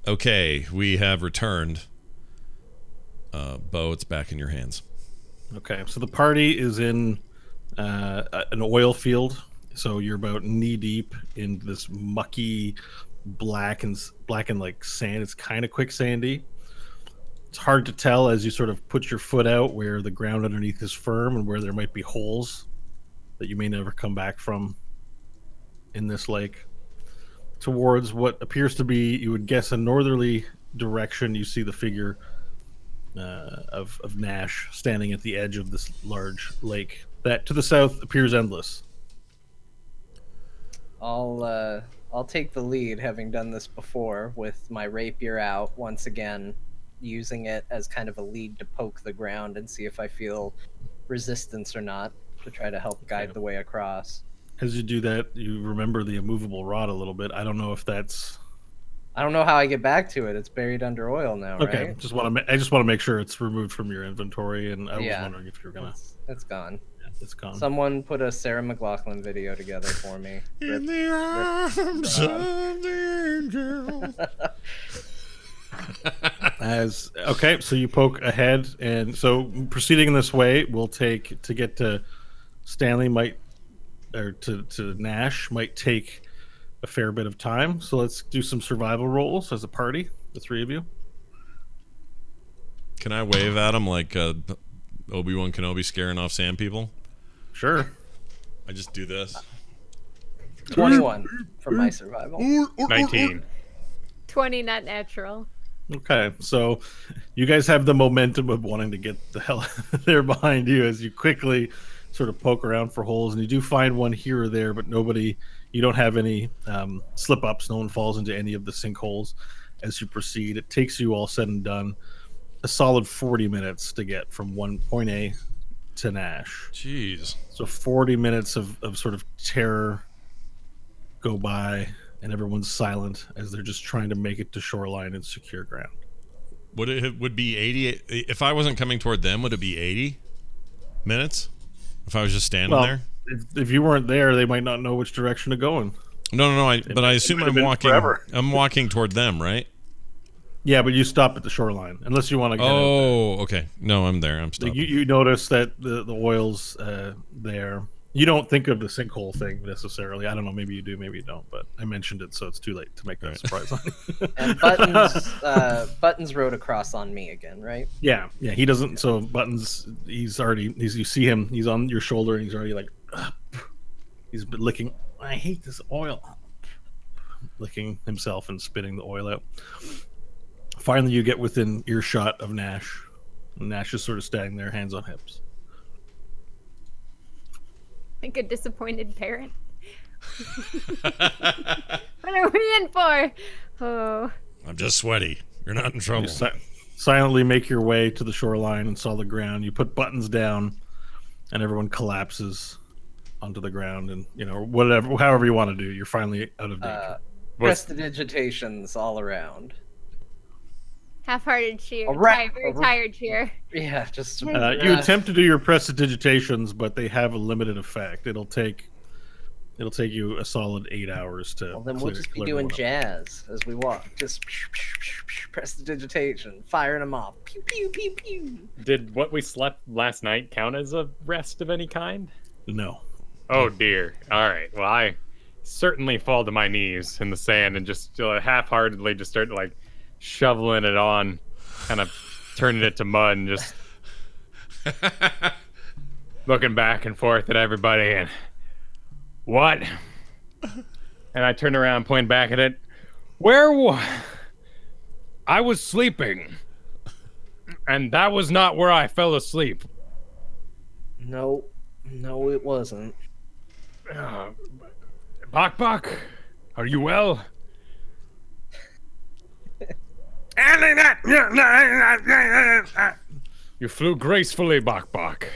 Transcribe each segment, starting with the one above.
Okay, we have returned. Bo, it's back in your hands. Okay, so the party is in an oil field. So you're about knee deep in this mucky, black and like sand. It's kind of quicksandy. It's hard to tell as you sort of put your foot out where the ground underneath is firm and where there might be holes that you may never come back from in this lake. Towards what appears to be, you would guess, a northerly direction, you see the figure of Nash standing at the edge of this large lake that to the south appears endless. I'll take the lead, having done this before, with my rapier out once again, using it as kind of a lead to poke the ground and see if I feel resistance or not, to try to help guide the way across. As you do that, you remember the immovable rod a little bit. I don't know if that's. I don't know how I get back to it. It's buried under oil now, okay. Right? I just want to make sure it's removed from your inventory, and I was wondering if you're gonna. It's gone. Yeah, it's gone. Someone put a Sarah McLachlan video together for me. In the arms of the angel. So you poke ahead, and so proceeding in this way will take to get to Stanley to Nash might take a fair bit of time. So let's do some survival rolls as a party, the three of you. Can I wave at him like Obi-Wan Kenobi scaring off sand people? Sure. I just do this. 21 for my survival. 19. 20 not natural. Okay, so you guys have the momentum of wanting to get the hell there behind you as you quickly sort of poke around for holes, and you do find one here or there, but you don't have any slip-ups. No one falls into any of the sinkholes as you proceed. It takes you, all said and done, a solid 40 minutes to get from one point A to Nash. Jeez. So 40 minutes of sort of terror go by, and everyone's silent as they're just trying to make it to shoreline and secure ground. Would be 80 if I wasn't coming toward them? Would it be 80 minutes if I was just standing there? If you weren't there, they might not know which direction to go in. No. But I assume I'm walking. Forever. I'm walking toward them, right? Yeah, but you stop at the shoreline unless you want to get out there. Okay. No, I'm there. I'm stopping. You notice that the oil's there. You don't think of the sinkhole thing necessarily. I don't know. Maybe you do. Maybe you don't. But I mentioned it, so it's too late to make that surprise on you. And Buttons rode across on me again, right? Yeah. He doesn't. So Buttons, you see him. He's on your shoulder, and he's already like, he's been licking. I hate this oil. Licking himself and spitting the oil out. Finally, you get within earshot of Nash. Nash is sort of standing there, hands on hips. Like a disappointed parent. What are we in for? Oh. I'm just sweaty. You're not in trouble. You silently make your way to the shoreline and solid ground. You put Buttons down, and everyone collapses onto the ground. And however you want to do, you're finally out of danger. Prestidigitations all around. Half-hearted cheer. Very tired cheer. Yeah, just... you attempt to do your prestidigitations, but they have a limited effect. It'll take you a solid 8 hours to... Well, then we'll just be doing jazz as we walk. Just prestidigitation, firing them off. Pew, pew, pew, pew. Did what we slept last night count as a rest of any kind? No. Oh, dear. All right. Well, I certainly fall to my knees in the sand and just half-heartedly just start, shoveling it on, kind of turning it to mud and just looking back and forth at everybody and what? And I turn around, point back at it. I was sleeping, and that was not where I fell asleep. No, it wasn't. Bok Bok, are you well? You flew gracefully, Bok Bok.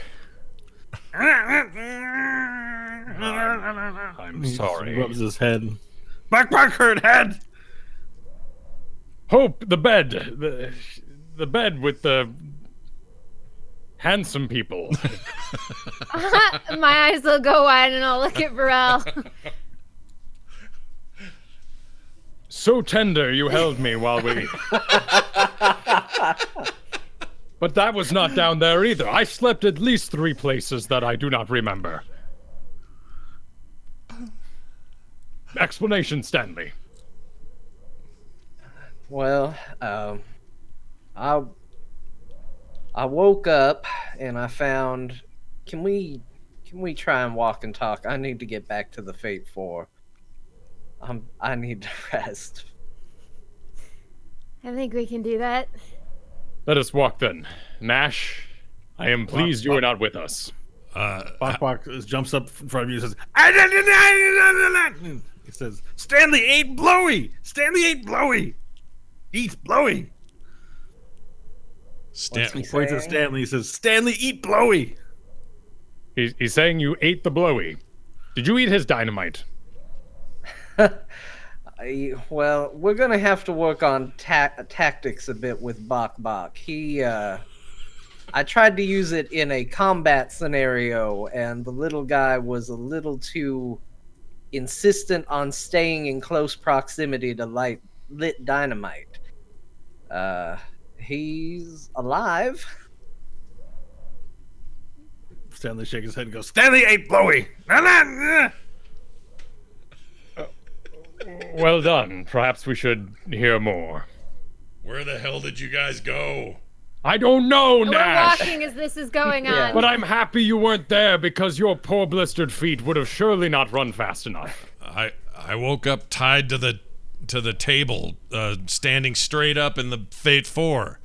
I'm sorry. He rubs his head. Bok Bok hurt head. Hope the bed, the bed with the handsome people. My eyes will go wide, and I'll look at Burrell. So tender you held me while we... But that was not down there either. I slept at least 3 places that I do not remember. Explanation, Stanley. Well, I woke up and I found. Can we try and walk and talk? I need to get back to the Fate 4. I need to rest. I think we can do that. Let us walk then. Nash, I am pleased you are not with us. Bok Bok jumps up in front of you and says, he says, Stanley ate Blowy! Stanley ate Blowy! Eat Blowy! He points at Stanley. He says, Stanley, eat Blowy! He's saying you ate the Blowy. Did you eat his dynamite? Well, we're gonna have to work on tactics a bit with Bok Bok. I tried to use it in a combat scenario, and the little guy was a little too insistent on staying in close proximity to lit dynamite. He's alive. Stanley shakes his head and goes, Stanley ate Blowy! Well done. Perhaps we should hear more. Where the hell did you guys go? I don't know, We're Nash! walking as this is going on. Yeah. But I'm happy you weren't there because your poor blistered feet would have surely not run fast enough. I woke up tied to the table, standing straight up in the Fate 4.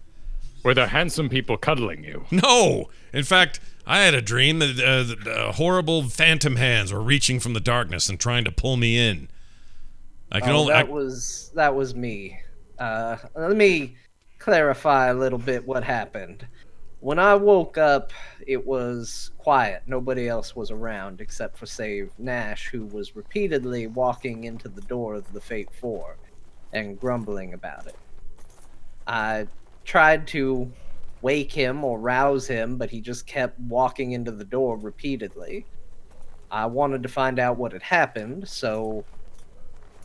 Were there handsome people cuddling you? No! In fact, I had a dream that horrible phantom hands were reaching from the darkness and trying to pull me in. That was me. Let me clarify a little bit what happened. When I woke up, it was quiet. Nobody else was around except for, say, Nash, who was repeatedly walking into the door of the Fate 4 and grumbling about it. I tried to wake him or rouse him, but he just kept walking into the door repeatedly. I wanted to find out what had happened, so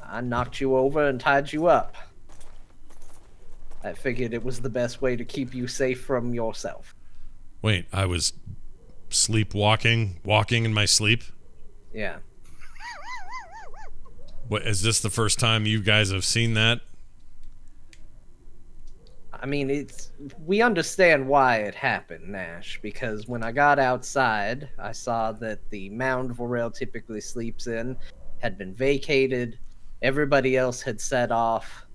I knocked you over and tied you up. I figured it was the best way to keep you safe from yourself. Wait, I was walking in my sleep? Yeah. What, is this the first time you guys have seen that? I mean, we understand why it happened, Nash, because when I got outside, I saw that the mound Vorel typically sleeps in had been vacated, everybody else had set off,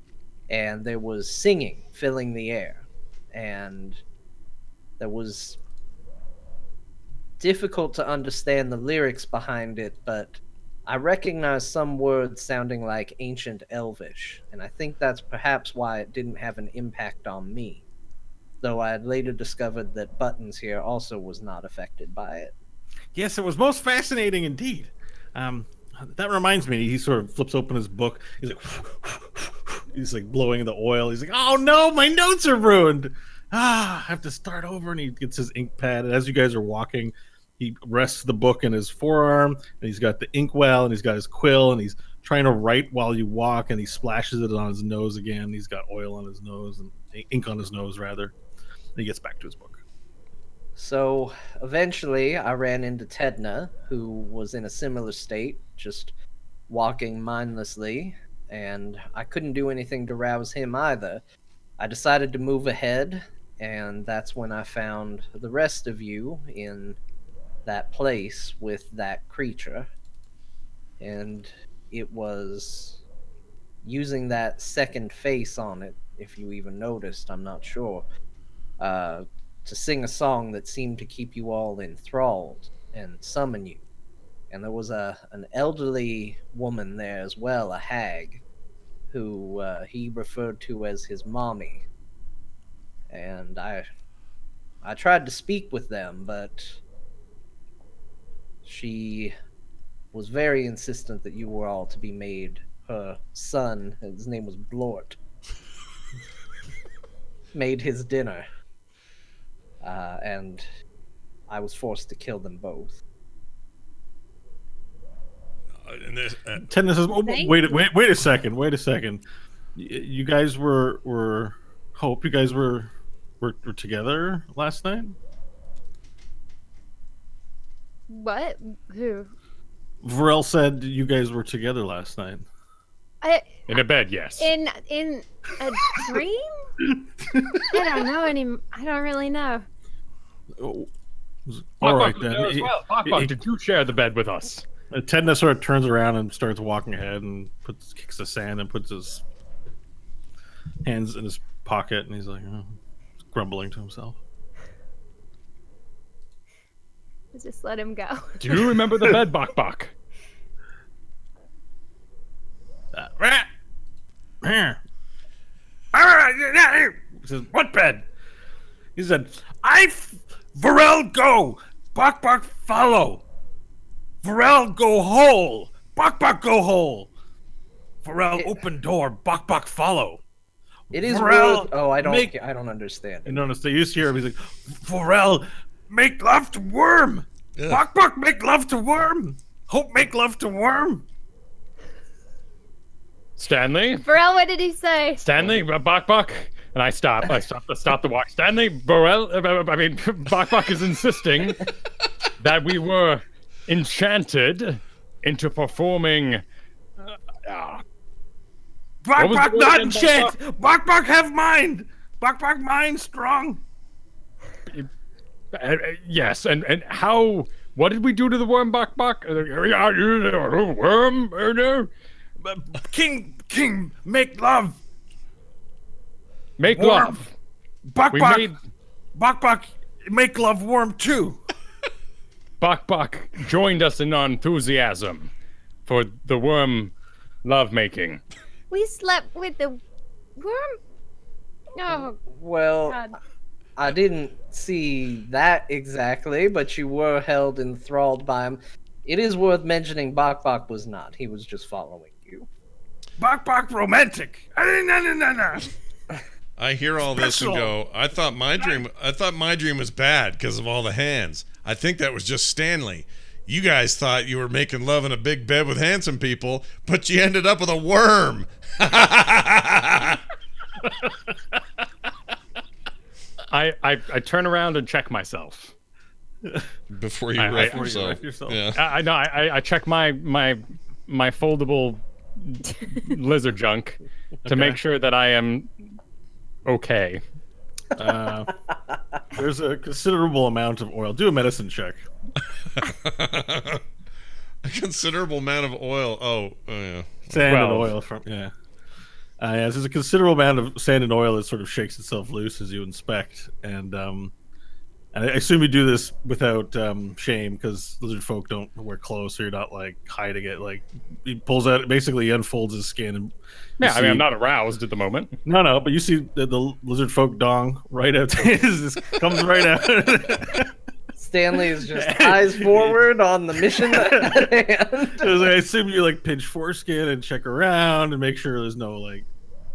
and there was singing filling the air. And there was difficult to understand the lyrics behind it, but I recognized some words sounding like ancient Elvish, and I think that's perhaps why it didn't have an impact on me. Though I had later discovered that Buttons here also was not affected by it. Yes, it was most fascinating indeed. That reminds me, he sort of flips open his book. He's like blowing the oil. He's like, oh no, my notes are ruined. I have to start over. And he gets his ink pad. And as you guys are walking, he rests the book in his forearm, and he's got the inkwell, and he's got his quill, and he's trying to write while you walk, and he splashes it on his nose again. He's got oil on his nose, and ink on his nose, rather. And he gets back to his book. So eventually I ran into Tecna, who was in a similar state, just walking mindlessly, and I couldn't do anything to rouse him either. I decided to move ahead, and that's when I found the rest of you in that place with that creature. And it was using that second face on it, if you even noticed, I'm not sure, to sing a song that seemed to keep you all enthralled and summon you. And there was an elderly woman there as well, a hag, who he referred to as his mommy. And I tried to speak with them, but she was very insistent that you were all to be made her son, his name was Blort, made his dinner. And I was forced to kill them both. and this, Tecna says, Thank wait a second. You guys were Hope. You guys were together last night. What? Who? Varel said you guys were together last night. In a bed, yes. In a dream? I don't know I don't really know. Oh, Bok all right Bok was then. there as well. Bok Bok, did you share the bed with us? Tecna sort of turns around and starts walking ahead and kicks the sand and puts his hands in his pocket, and he's like grumbling to himself. Just let him go. Do you remember the bed, Bok Bok? He says, "What bed?" He said, Varel go, Bok Bok follow. Varel go hole, Bok Bok go hole. Varel open door, Bok Bok follow. It is Varel, weird. Oh, I don't understand. You notice they used to hear him. He's like, Varel, make love to worm. Yeah. Bok Bok, make love to worm. Hope, make love to worm. Stanley? Pharrell, what did he say? Stanley, Bok Bok. And I stop the walk. Stanley, Bok Bok is insisting that we were enchanted into performing. Bok Bok not enchant. Bok Bok have mind. Bok Bok mind strong. Yes, and how? What did we do to the worm, Bok Bok? Worm? King, make love. Make Worm. love. Bok We Bok. made Bok Bok, make love worm too. Bok Bok joined us in our enthusiasm for the worm love making. We slept with the worm? Oh, Well, God. I didn't see that exactly, but you were held enthralled by him. It is worth mentioning Bok Bok was not. He was just following you. Bok Bok romantic. No. I hear all this and go, I thought my dream was bad because of all the hands. I think that was just Stanley. You guys thought you were making love in a big bed with handsome people, but you ended up with a worm. I turn around and check myself. Before you wreck yourself. Yeah. I know. I check my foldable lizard junk to make sure that I am okay. There's a considerable amount of oil. Do a medicine check. A considerable amount of oil. Oh yeah. Sand and oil from there's a considerable amount of sand and oil that sort of shakes itself loose as you inspect, and I assume you do this without shame because lizard folk don't wear clothes, so you're not like hiding it. Like he pulls out, basically unfolds his skin, and I'm not aroused at the moment. No, but you see the lizard folk dong right out. This comes right out. Stanley is just eyes forward on the mission at hand. I assume you like pinch foreskin and check around and make sure there's no like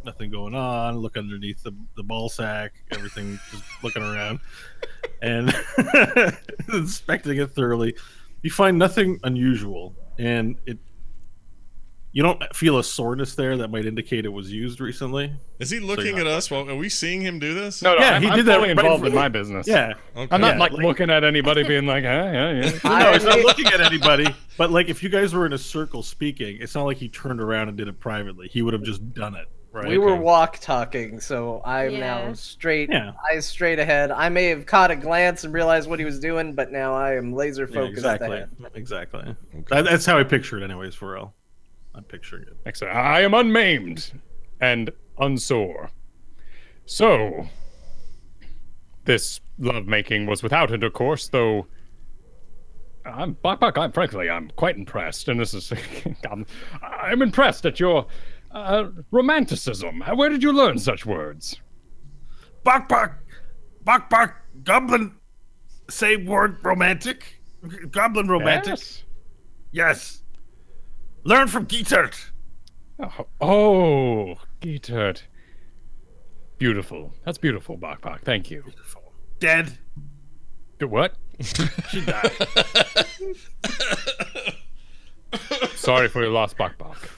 nothing going on. Look underneath the ball sack, everything, just looking around and inspecting it thoroughly. You find nothing unusual, and you don't feel a soreness there that might indicate it was used recently. Is he looking at us? Are we seeing him do this? No, Yeah, I'm, he I'm did that fully right involved in in my business. Yeah. Okay. I'm not Yeah, looking at anybody being like, yeah. No, he's not looking at anybody. But like, if you guys were in a circle speaking, it's not like he turned around and did it privately. He would have just done it. Right? We were walk talking, so I'm now eyes straight ahead. I may have caught a glance and realized what he was doing, but now I am laser focused ahead. Exactly. That's how I picture it, anyways. Pharrell, I'm picturing it. Excellent. I am unmaimed and unsore. So, this lovemaking was without intercourse, though. Bok Bok, I'm quite impressed, and this is. I'm impressed at your romanticism. Where did you learn such words? Bok Bok, goblin. Say word romantic. Goblin romantic. Yes. Learn from Geetert. Oh, Geetert. Beautiful. That's beautiful, Bok Bok. Thank you. Beautiful. Dead. What? She died. Sorry for your loss, Bok Bok.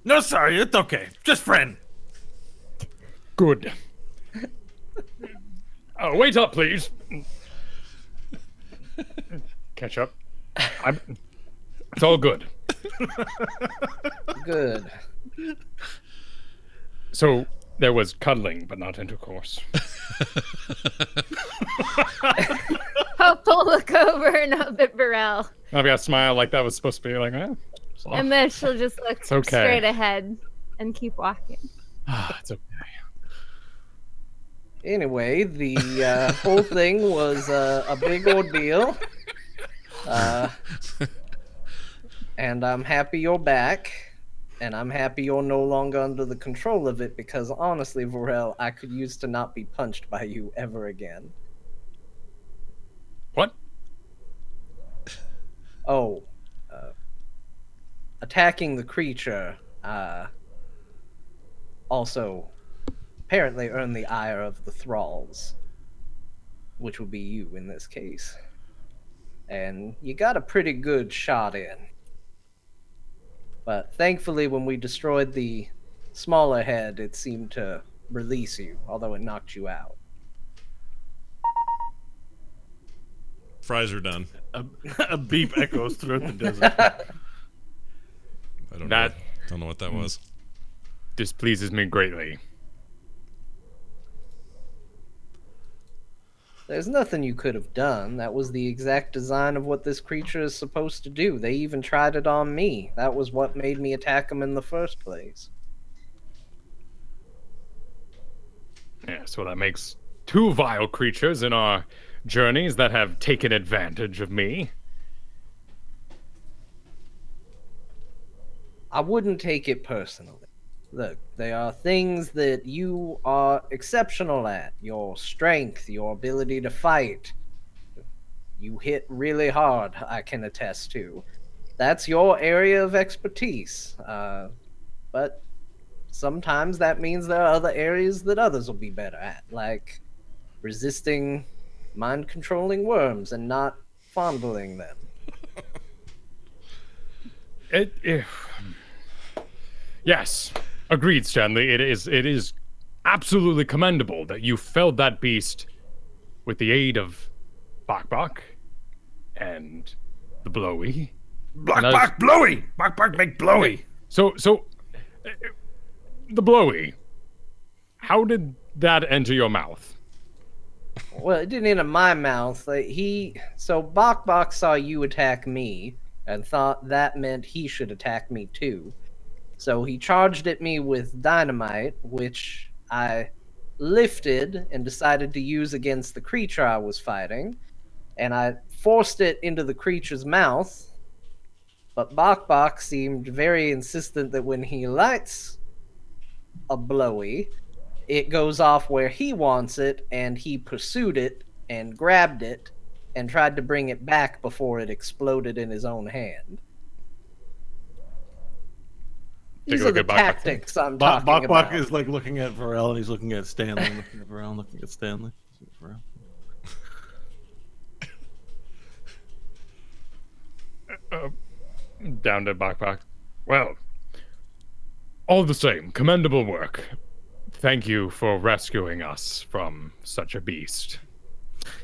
No, sorry, it's okay. Just friend. Good. Oh, wait up, please. Catch up. It's all good. Good. So there was cuddling, but not intercourse. Hope will look over and up at Burrell. I've got a smile like that was supposed to be like, eh. And then she'll just look okay. straight ahead and keep walking. It's okay. Anyway, the whole thing was a big ordeal. And I'm happy you're back. And I'm happy you're no longer under the control of it because honestly, Varel, I could use to not be punched by you ever again. What? Oh. Attacking the creature also apparently earned the ire of the thralls, which would be you in this case. And you got a pretty good shot in. But thankfully, when we destroyed the smaller head, it seemed to release you, although it knocked you out. Fries are done. A beep echoes throughout the desert. I don't know what that was. Displeases me greatly. There's nothing you could have done. That was the exact design of what this creature is supposed to do. They even tried it on me. That was what made me attack him in the first place. Yeah, so that makes two vile creatures in our journeys that have taken advantage of me. I wouldn't take it personally. Look, there are things that you are exceptional at. Your strength, your ability to fight. You hit really hard, I can attest to. That's your area of expertise. But sometimes that means there are other areas that others will be better at, like resisting mind-controlling worms and not fondling them. Yes, agreed, Stanley. It is absolutely commendable that you felled that beast with the aid of Bok Bok and the Blowy. Bok Bok Blowy! Bok Bok make Blowy! So, the Blowy, how did that enter your mouth? Well, it didn't enter my mouth. So Bok Bok saw you attack me and thought that meant he should attack me too. So he charged at me with dynamite, which I lifted and decided to use against the creature I was fighting. And I forced it into the creature's mouth. But Bok Bok seemed very insistent that when he lights a blowy, it goes off where he wants it, and he pursued it and grabbed it and tried to bring it back before it exploded in his own hand. These are the tactics I'm talking about. Bok Bok is like looking at Varel and he's looking at Stanley, looking at Varel, looking at Stanley. Down to Bok Bok. Well, all the same, commendable work. Thank you for rescuing us from such a beast.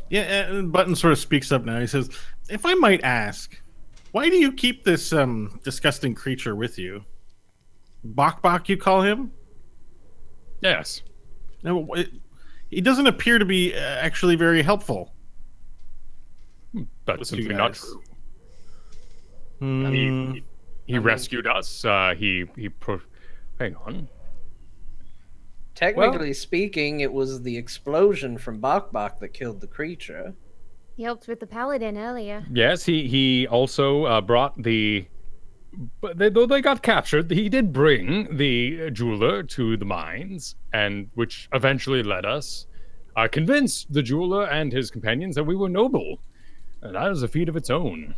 Yeah, and Button sort of speaks up now. He says, if I might ask, why do you keep this disgusting creature with you? Bok Bok, you call him? Yes. No, he doesn't appear to be actually very helpful. That's simply not true. He rescued us. Hang on. Technically speaking, it was the explosion from Bok Bok that killed the creature. He helped with the paladin earlier. Yes, he also brought the... But though they got captured, he did bring the jeweler to the mines, and which eventually led us, convinced the jeweler and his companions that we were noble. And that is a feat of its own.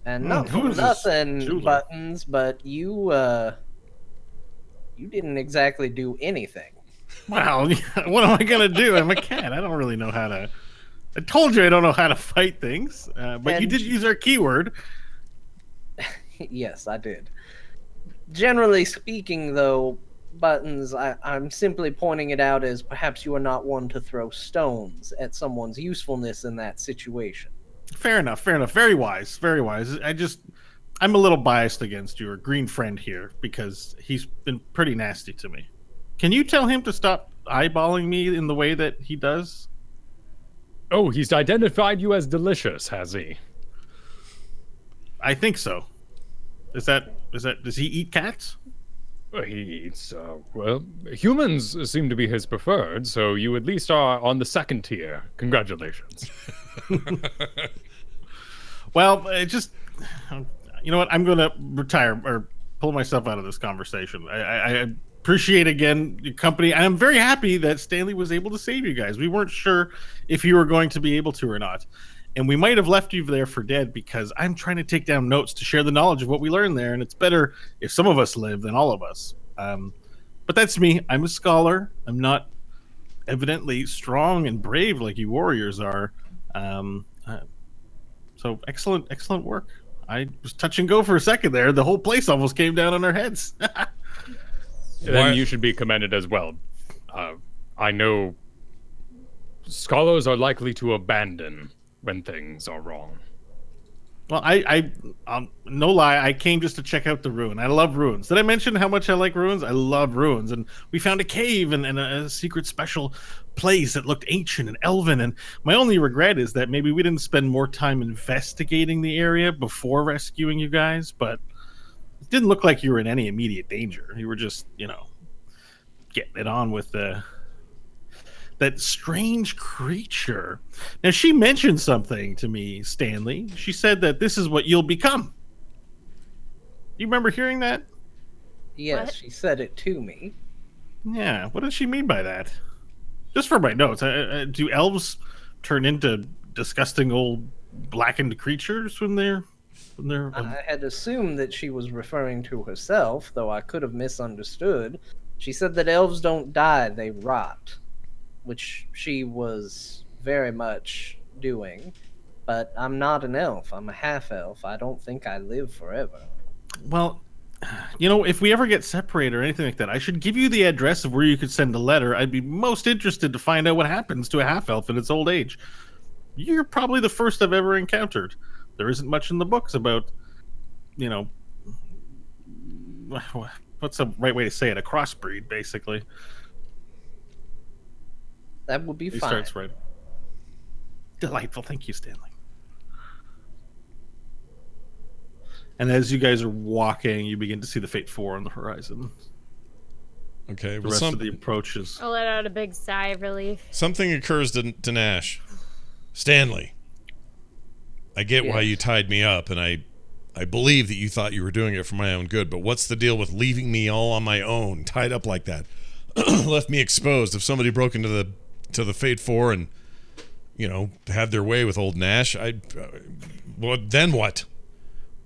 And not for nothing, Buttons, but you didn't exactly do anything. Well, what am I going to do? I'm a cat. I don't really know how to... I told you I don't know how to fight things, but you did use our keyword. Yes, I did. Generally speaking, though, Buttons, I'm simply pointing it out as perhaps you are not one to throw stones at someone's usefulness in that situation. Fair enough. Fair enough. Very wise. Very wise. I'm a little biased against your green friend here because he's been pretty nasty to me. Can you tell him to stop eyeballing me in the way that he does? Oh, he's identified you as delicious, has he? I think so. Does he eat cats? He eats, well, humans seem to be his preferred, so you at least are on the second tier. Congratulations. Well, you know what? I'm going to retire or pull myself out of this conversation. I appreciate again your company. I'm very happy that Stanley was able to save you guys. We weren't sure if you were going to be able to or not. And we might have left you there for dead because I'm trying to take down notes to share the knowledge of what we learned there. And it's better if some of us live than all of us. But that's me. I'm a scholar. I'm not evidently strong and brave like you warriors are. So excellent work. I was touch and go for a second there. The whole place almost came down on our heads. Then you should be commended as well. I know scholars are likely to abandon when things are wrong. Well, I no lie, I came just to check out the ruin. I love ruins. Did I mention how much I like ruins? I love ruins. And we found a cave and a secret special place that looked ancient and elven. And my only regret is that maybe we didn't spend more time investigating the area before rescuing you guys. But it didn't look like you were in any immediate danger. You were just, getting it on with that strange creature. Now, she mentioned something to me, Stanley. She said that this is what you'll become. You remember hearing that? Yes, What? she said it to me. Yeah, what does she mean by that? Just for my notes, do elves turn into disgusting old blackened creatures when they're... I had assumed that she was referring to herself, though I could have misunderstood. She said that elves don't die, they rot, which she was very much doing. But I'm not an elf, I'm a half-elf. I don't think I live forever. Well, if we ever get separated or anything like that, I should give you the address of where you could send a letter. I'd be most interested to find out what happens to a half-elf in its old age. You're probably the first I've ever encountered. There isn't much in the books about, what's the right way to say it? A crossbreed, basically. That would be He fine. starts right. Delightful. Thank you, Stanley. And as you guys are walking, you begin to see the Fate 4 on the horizon. Okay, The rest of the approaches. I'll let out a big sigh of relief. something occurs to Nash. Stanley, I get why Yes. you tied me up, and I believe that you thought you were doing it for my own good, but what's the deal with leaving me all on my own, tied up like that? Left me exposed. If somebody broke into the Fate 4 and, had their way with old Nash, well, then what?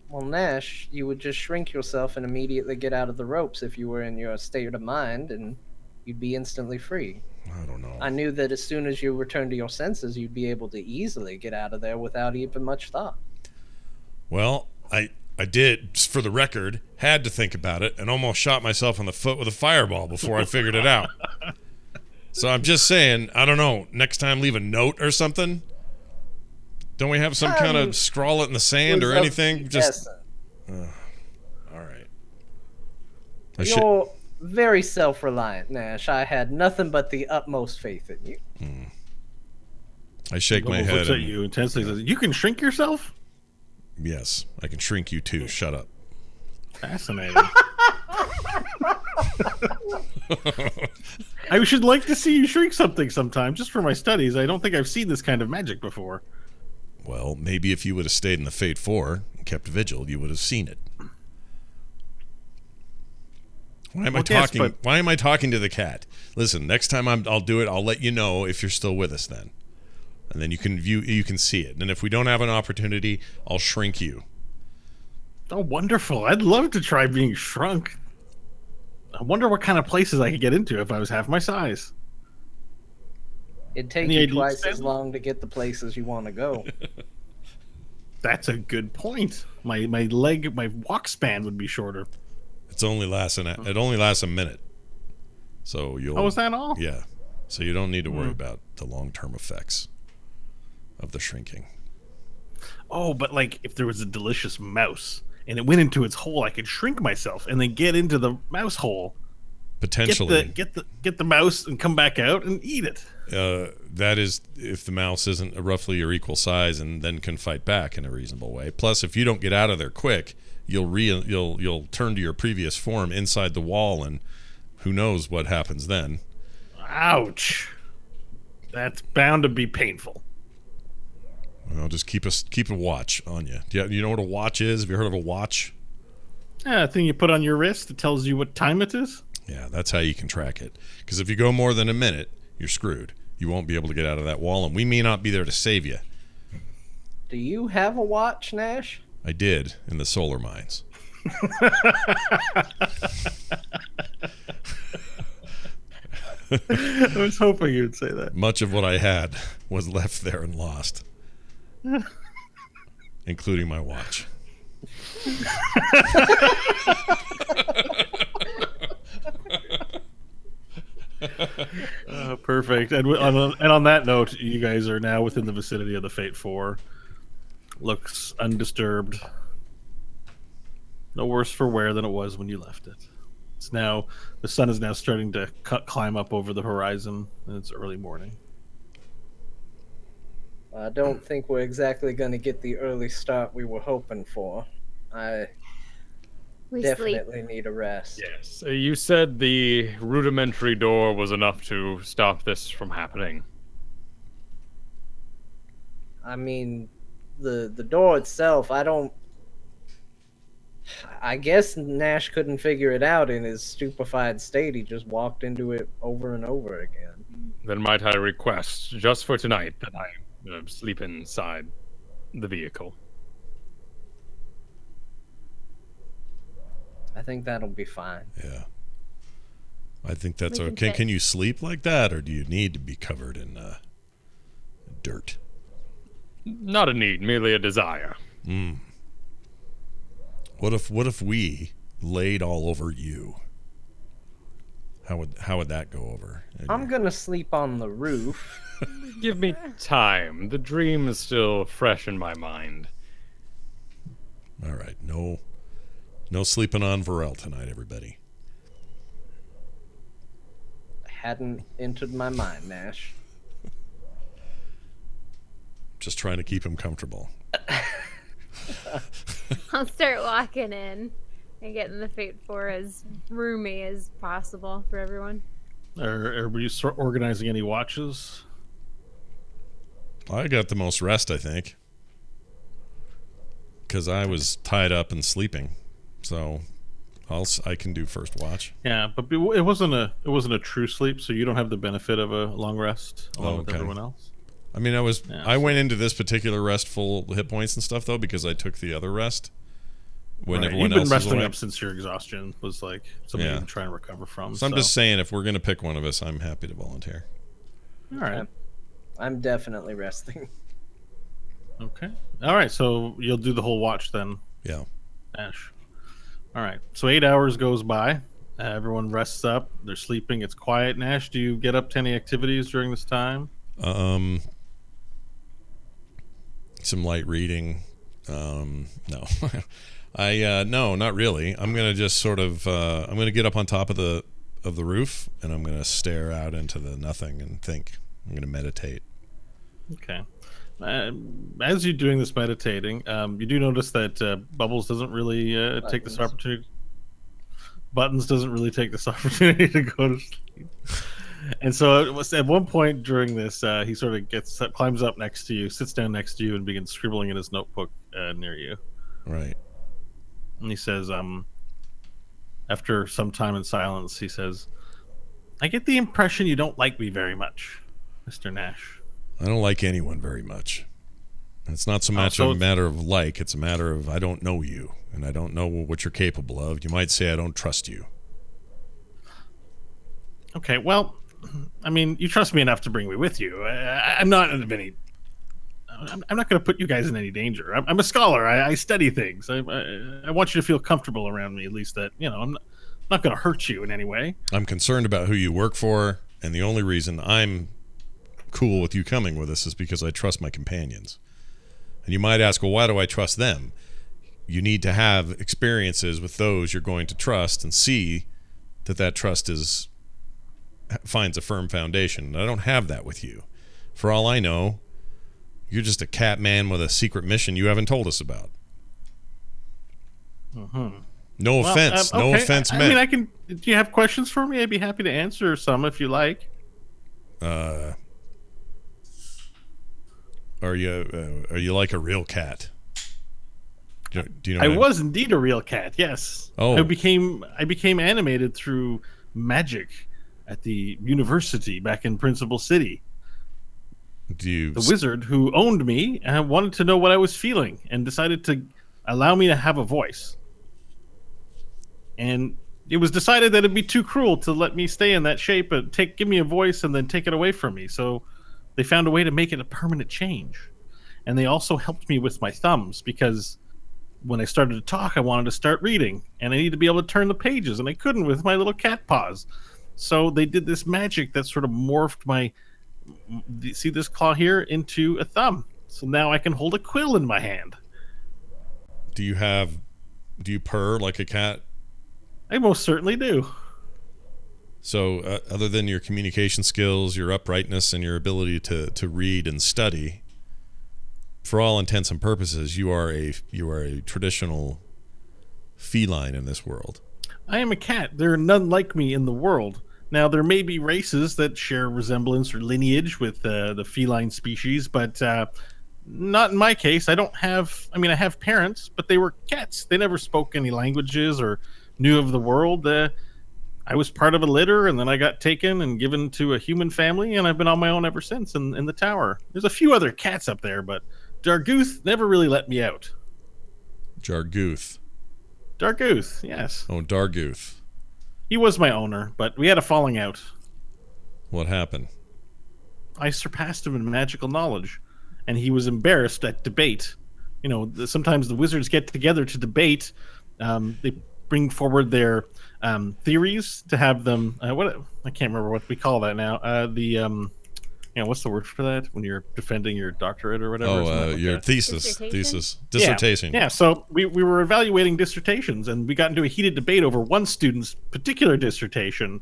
Well, Nash, you would just shrink yourself and immediately get out of the ropes if you were in your state of mind, and you'd be instantly free. I don't know. I knew that as soon as you returned to your senses, you'd be able to easily get out of there without even much thought. Well, I did, just for the record, had to think about it and almost shot myself in the foot with a fireball before I figured it out. So I'm just saying, I don't know, next time leave a note or something? Don't we have some kind of scrawl it in the sand or anything? Just all right. You're very self-reliant, Nash. I had nothing but the utmost faith in you. I shake my Bubbles head. looks at And, you intensely. Says, "You can shrink yourself." yes, I can shrink you too. Shut up. Fascinating. I should like to see you shrink something sometime, just for my studies. I don't think I've seen this kind of magic before. Well, maybe if you would have stayed in the Fate 4 and kept vigil, you would have seen it. Why am I talking? Yes, Why am I talking to the cat? Listen, next time I'll do it. I'll let you know if you're still with us then, and then you can see it. And if we don't have an opportunity, I'll shrink you. Oh, wonderful. I'd love to try being shrunk. I wonder what kind of places I could get into if I was half my size. It'd take Any you ideas, twice as Stanley? long to get the places you want to go. That's a good point. My walk span would be shorter. It only lasts a minute. So you'll. Oh, is that all? Yeah. So you don't need to worry about the long-term effects of the shrinking. Oh, but like if there was a delicious mouse and it went into its hole, I could shrink myself and then get into the mouse hole. Potentially. Get the mouse and come back out and eat it. That is if the mouse isn't roughly your equal size and then can fight back in a reasonable way. Plus, if you don't get out of there quick, you'll turn to your previous form inside the wall, and who knows what happens then. Ouch. That's bound to be painful. Well, just keep a watch on you. Do you know what a watch is? Have you heard of a watch? Yeah, a thing you put on your wrist. It tells you what time it is. Yeah, that's how you can track it. Because if you go more than a minute, you're screwed. You won't be able to get out of that wall, and we may not be there to save you. Do you have a watch, Nash? I did in the solar mines. I was hoping you'd say that. Much of what I had was left there and lost, including my watch. Perfect. And on that note, you guys are now within the vicinity of the Fate 4. Looks undisturbed. No worse for wear than it was when you left it. The sun is now starting to climb up over the horizon, and it's early morning. I don't think we're exactly going to get the early start we were hoping for. We Definitely sleep. need a rest. Yes. You said the rudimentary door was enough to stop this from happening. I mean, the door itself, I guess Nash couldn't figure it out in his stupefied state. He just walked into it over and over again. Then might I request, just for tonight, that I sleep inside the vehicle? I think that'll be fine. Yeah. I think that's We can okay. fit. Can you sleep like that, or do you need to be covered in dirt? Not a need, merely a desire. What if we laid all over you? How would that go over? I'm gonna sleep on the roof. Give me time. The dream is still fresh in my mind. All right. No sleeping on Varel tonight, everybody. Hadn't entered my mind, Nash. Just trying to keep him comfortable. I'll start walking in and getting the Fate 4 as roomy as possible for everyone. Are we organizing any watches? I got the most rest, I think, because I was tied up and sleeping. So I can do first watch. Yeah, but it wasn't a true sleep, so you don't have the benefit of a long rest along with everyone else. I mean, I went into this particular rest full hit points and stuff though because I took the other rest when everyone else You've been resting was away. up since your exhaustion was like something you can try and recover from. So I'm just saying, if we're gonna pick one of us, I'm happy to volunteer. All right. I'm definitely resting. Okay. All right. So you'll do the whole watch then, Yeah. Ash. All right. So 8 hours goes by. Everyone rests up. They're sleeping. It's quiet. Nash, do you get up to any activities during this time? Some light reading. No. No, not really. I'm gonna just sort of I'm gonna get up on top of the roof and I'm gonna stare out into the nothing and think. I'm gonna meditate. Okay. As you're doing this meditating, you do notice that Bubbles doesn't really take this opportunity. Buttons doesn't really take this opportunity to go to sleep. And so it was at one point during this, he sort of climbs up next to you, sits down next to you, and begins scribbling in his notebook near you. Right. And he says, after some time in silence, he says, "I get the impression you don't like me very much, Mr. Nash." I don't like anyone very much. It's not so much a matter of like, it's a matter of I don't know you, and I don't know what you're capable of. You might say I don't trust you. Okay, well, I mean, you trust me enough to bring me with you. I'm not of any I'm not going to put you guys in any danger. I'm a scholar. I study things. I want you to feel comfortable around me, at least that, I'm not going to hurt you in any way. I'm concerned about who you work for, and the only reason I'm cool with you coming with us is because I trust my companions. And you might ask, well, why do I trust them? You need to have experiences with those you're going to trust and see that trust finds a firm foundation. And I don't have that with you. For all I know, you're just a cat man with a secret mission you haven't told us about. No offense. Okay. No offense meant. I mean, do you have questions for me? I'd be happy to answer some if you like. Are you like a real cat? Do you know? I was indeed a real cat. Yes. Oh. I became animated through magic at the university back in Principal City. The wizard who owned me wanted to know what I was feeling and decided to allow me to have a voice. And it was decided that it'd be too cruel to let me stay in that shape and give me a voice and then take it away from me. So they found a way to make it a permanent change. And they also helped me with my thumbs because when I started to talk, I wanted to start reading. And I needed to be able to turn the pages, and I couldn't with my little cat paws. So they did this magic that sort of morphed my... See this claw here into a thumb. So now I can hold a quill in my hand. Do you purr like a cat? I most certainly do. So other than your communication skills, your uprightness, and your ability to read and study, for all intents and purposes, you are a traditional feline in this world. I am a cat. There are none like me in the world. Now, there may be races that share resemblance or lineage with the feline species, but not in my case. I have parents, but they were cats. They never spoke any languages or knew of the world. I was part of a litter, and then I got taken and given to a human family, and I've been on my own ever since in the tower. There's a few other cats up there, but Dargoof never really let me out. Dargoof, yes. Oh, Dargoof. He was my owner, but we had a falling out. What happened? I surpassed him in magical knowledge, and he was embarrassed at debate. Sometimes the wizards get together to debate. They bring forward their theories to have them. I can't remember what we call that now. What's the word for that when you're defending your doctorate or whatever? Your dissertation. Yeah. So we were evaluating dissertations, and we got into a heated debate over one student's particular dissertation.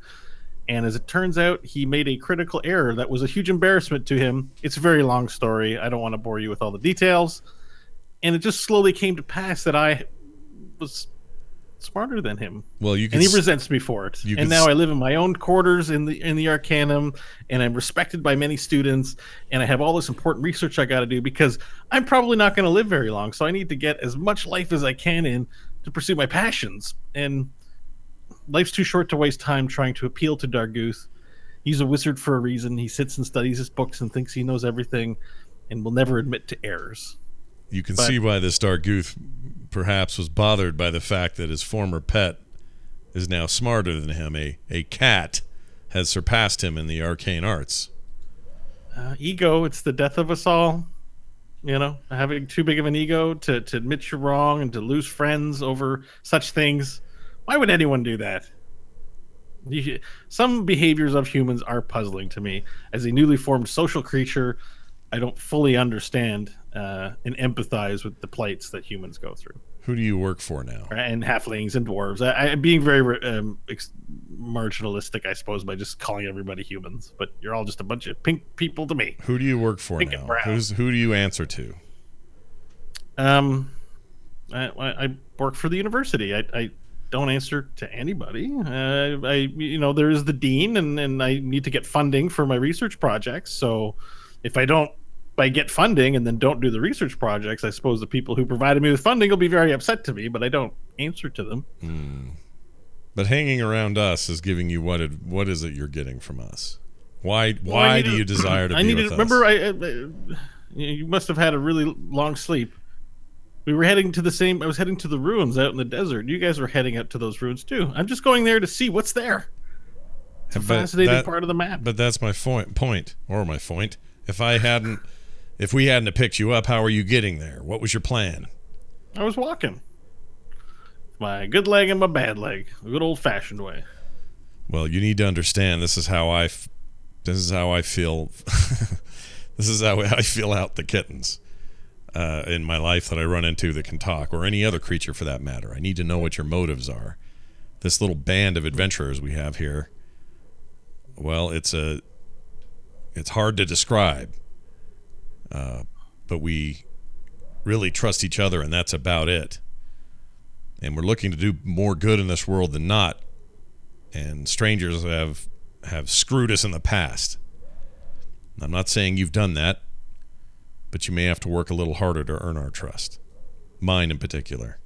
And as it turns out, he made a critical error that was a huge embarrassment to him. It's a very long story. I don't want to bore you with all the details. And it just slowly came to pass that I was smarter than him. Well, and he resents me for it. And now I live in my own quarters in the Arcanum, and I'm respected by many students, and I have all this important research I got to do because I'm probably not going to live very long. So I need to get as much life as I can in to pursue my passions. And life's too short to waste time trying to appeal to Dargoof. He's a wizard for a reason. He sits and studies his books and thinks he knows everything, and will never admit to errors. You can see why this Dargoof perhaps was bothered by the fact that his former pet is now smarter than him. A cat has surpassed him in the arcane arts. Ego, it's the death of us all. Having too big of an ego to admit you're wrong and to lose friends over such things. Why would anyone do that? Some behaviors of humans are puzzling to me. As a newly formed social creature, I don't fully understand and empathize with the plights that humans go through. Who do you work for now? And halflings and dwarves. I'm being very marginalistic, I suppose, by just calling everybody humans. But you're all just a bunch of pink people to me. Who do you work for pink now? Who do you answer to? I work for the university. I don't answer to anybody. There is the dean, and I need to get funding for my research projects. So if I get funding and then don't do the research projects, I suppose the people who provided me with funding will be very upset to me, but I don't answer to them. But hanging around us is giving you what is it you're getting from us? Why do you desire to be with us? Remember, you must have had a really long sleep. We were heading to I was heading to the ruins out in the desert. You guys were heading out to those ruins too. I'm just going there to see what's there. It's a fascinating part of the map. But that's my point. If I hadn't If we hadn't have picked you up, how are you getting there? What was your plan? I was walking. My good leg and my bad leg. A good old-fashioned way. Well, you need to understand this is how I feel. This is how I feel out the kittens in my life that I run into that can talk, or any other creature for that matter. I need to know what your motives are. This little band of adventurers we have here, well, it's hard to describe, but we really trust each other, and that's about it. And we're looking to do more good in this world than not. And strangers have screwed us in the past. I'm not saying you've done that, but you may have to work a little harder to earn our trust. Mine in particular.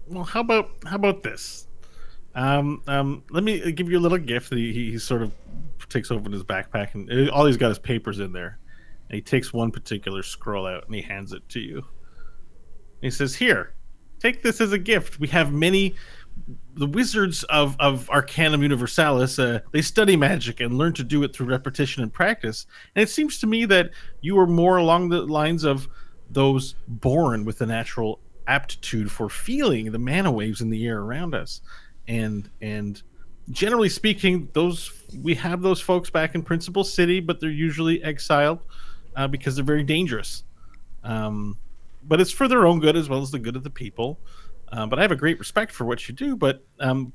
Well, how about this? Let me give you a little gift that he sort of takes over in his backpack, and all he's got is papers in there. And he takes one particular scroll out and he hands it to you. And he says, "Here, take this as a gift. We have many. The wizards of Arcanum Universalis, they study magic and learn to do it through repetition and practice. And it seems to me that you are more along the lines of those born with a natural aptitude for feeling the mana waves in the air around us. And generally speaking, we have those folks back in Principal City, but they're usually exiled because they're very dangerous. But it's for their own good as well as the good of the people. But I have a great respect for what you do, but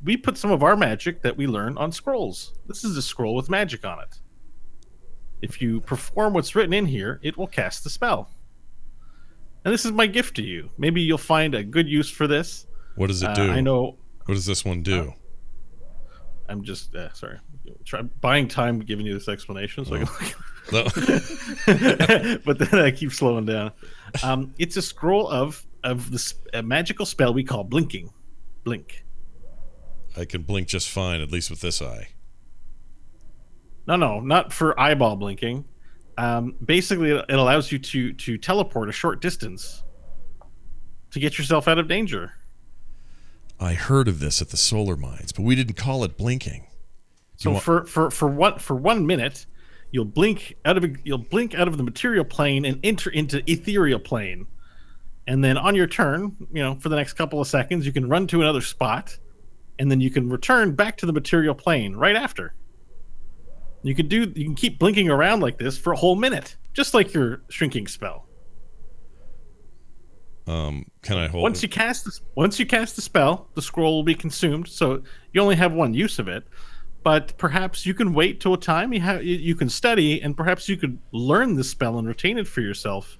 we put some of our magic that we learn on scrolls. This is a scroll with magic on it. If you perform what's written in here, it will cast the spell. And this is my gift to you. Maybe you'll find a good use for this. What does it do? I know. What does this one do? I'm just, sorry. Buying time giving you this explanation so I can but then I keep slowing down. It's a scroll of a magical spell we call blinking. Blink. I can blink just fine, at least with this eye. No, not for eyeball blinking. Basically, it allows you to teleport a short distance to get yourself out of danger. I heard of this at the solar mines, but we didn't call it blinking. So for 1 minute, you'll blink out of the material plane and enter into ethereal plane. And then on your turn, for the next couple of seconds, you can run to another spot, and then you can return back to the material plane right after. You can keep blinking around like this for a whole minute, just like your shrinking spell. Can I hold? Once you cast the spell, the scroll will be consumed, so you only have one use of it. But perhaps you can wait till a time you can study, and perhaps you could learn the spell and retain it for yourself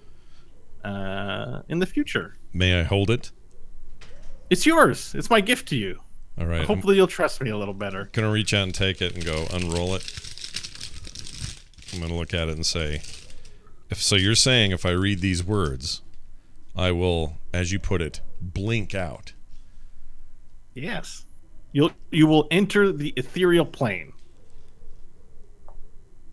in the future. May I hold it? It's yours. It's my gift to you. All right. Hopefully you'll trust me a little better. Gonna reach out and take it and go unroll it. I'm gonna look at it and say, so you're saying if I read these words, I will, as you put it, blink out. Yes. You will enter the ethereal plane.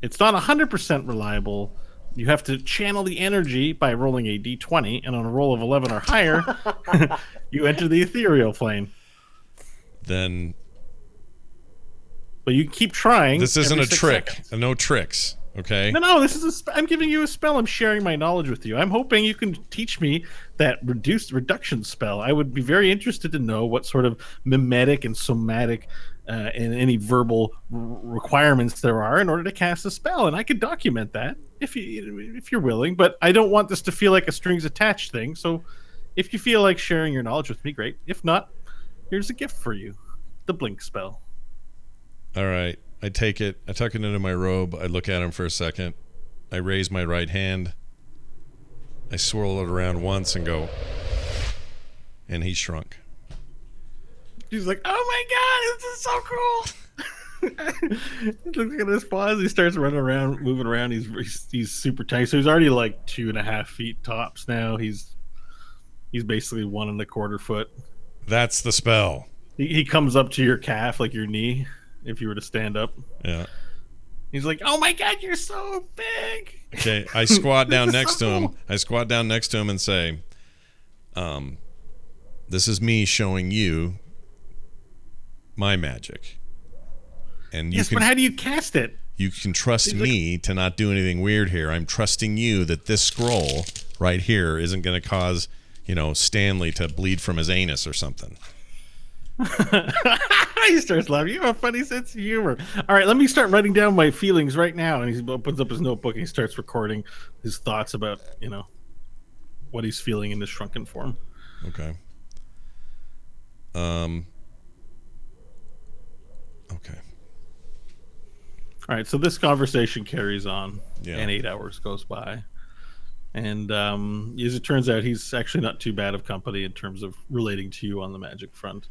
It's not 100% reliable. You have to channel the energy by rolling a d20, and on a roll of 11 or higher, you enter the ethereal plane. Then... But you keep trying. This isn't a trick. Seconds. No tricks, okay? No, this is I'm giving you a spell. I'm sharing my knowledge with you. I'm hoping you can teach me that reduction spell. I would be very interested to know what sort of mimetic and somatic and any verbal requirements there are in order to cast a spell, and I could document that if you're willing. But I don't want this to feel like a strings attached thing. So, if you feel like sharing your knowledge with me, great. If not, here's a gift for you: the blink spell. All right. I take it. I tuck it into my robe. I look at him for a second. I raise my right hand. I swirl it around once and go, and he shrunk. He's like, "Oh my god, this is so cool!" Look at his paws. He starts running around, moving around. He's super tight. So he's already like 2.5 feet tops now. He's basically 1.25 foot. That's the spell. He comes up to your calf, like your knee, if you were to stand up. Yeah. He's like, "Oh my god, you're so big." Okay, I squat down next to him. I squat down next to him and say, "This is me showing you my magic." And but how do you cast it? You can trust me to not do anything weird here. I'm trusting you that this scroll right here isn't going to cause, Stanley to bleed from his anus or something. He starts laughing. You have a funny sense of humor. All right, let me start writing down my feelings right now. And he opens up his notebook and he starts recording his thoughts about, what he's feeling in this shrunken form. Okay. Okay. All right, so this conversation carries on, Yeah. and 8 hours goes by. And as it turns out, he's actually not too bad of company in terms of relating to you on the magic front.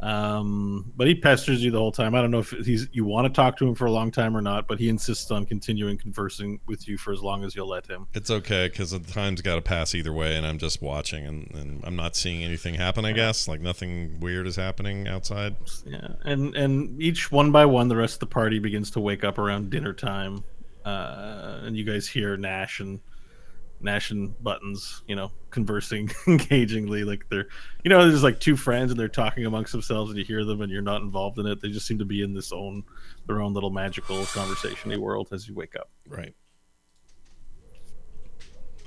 But he pesters you the whole time. I don't know if you want to talk to him for a long time or not, but he insists on continuing conversing with you for as long as you'll let him. It's okay, because the time's got to pass either way, and I'm just watching, and I'm not seeing anything happen, I guess. Like, nothing weird is happening outside. Yeah, and each one by one, the rest of the party begins to wake up around dinner time. And you guys hear Nash and Buttons, conversing engagingly, like they're, there's like two friends and they're talking amongst themselves, and you hear them and you're not involved in it. They just seem to be in their own little magical conversation-y world as you wake up. Right.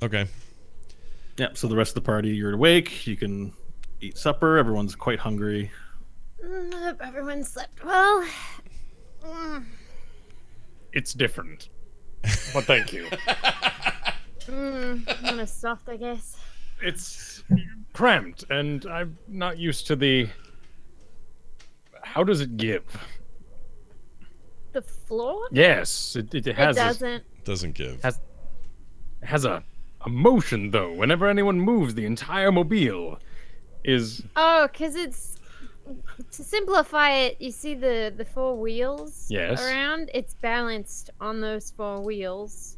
Okay. Yeah, so the rest of the party, you're awake, you can eat supper, everyone's quite hungry. Everyone slept well. It's different. But thank you. Kind of soft, I guess. It's cramped, and I'm not used to the... How does it give? The floor? Yes, it has... It doesn't. Doesn't give. Has a motion, though. Whenever anyone moves, the entire mobile is... Oh, because it's... To simplify it, you see the four wheels around? It's balanced on those four wheels.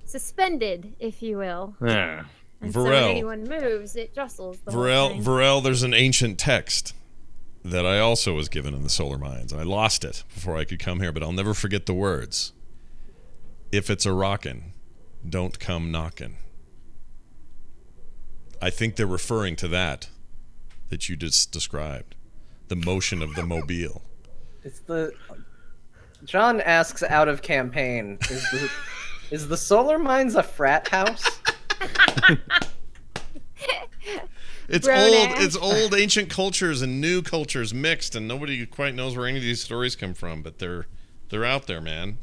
Suspended, if you will. Yeah. And so when anyone moves, it jostles the whole thing. Varel, there's an ancient text that I also was given in the Solar Mines. I lost it before I could come here, but I'll never forget the words. If it's a rockin', don't come knockin'. I think they're referring to that you just described. The motion of the mobile. It's John asks out of campaign, is the Solar Mines a frat house? It's old ancient cultures and new cultures mixed, and nobody quite knows where any of these stories come from, but they're out there, man.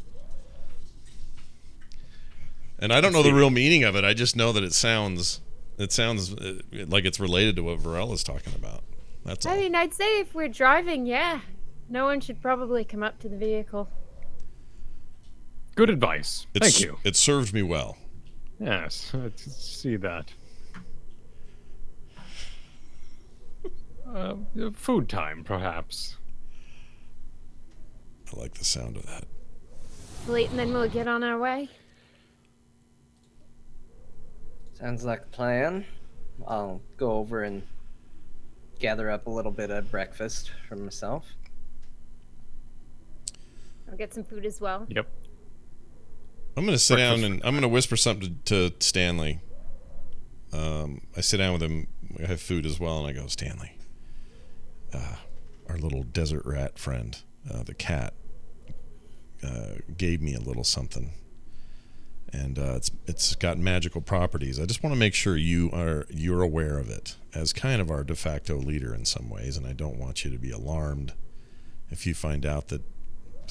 And I don't know the real meaning of it. I just know that it sounds like it's related to what Varel is talking about. That's all. I mean, I'd say if we're driving, yeah. No one should probably come up to the vehicle. Good advice. Thank you. It served me well. Yes, let's see that. Food time, perhaps. I like the sound of that. Late, and then we'll get on our way. Sounds like a plan. I'll go over and gather up a little bit of breakfast for myself. I'll get some food as well. Yep. I'm going to sit down and I'm going to whisper something to Stanley. I sit down with him. I have food as well, and I go, Stanley, our little desert rat friend, the cat, gave me a little something, and it's got magical properties. I just want to make sure you're aware of it as kind of our de facto leader in some ways, and I don't want you to be alarmed if you find out that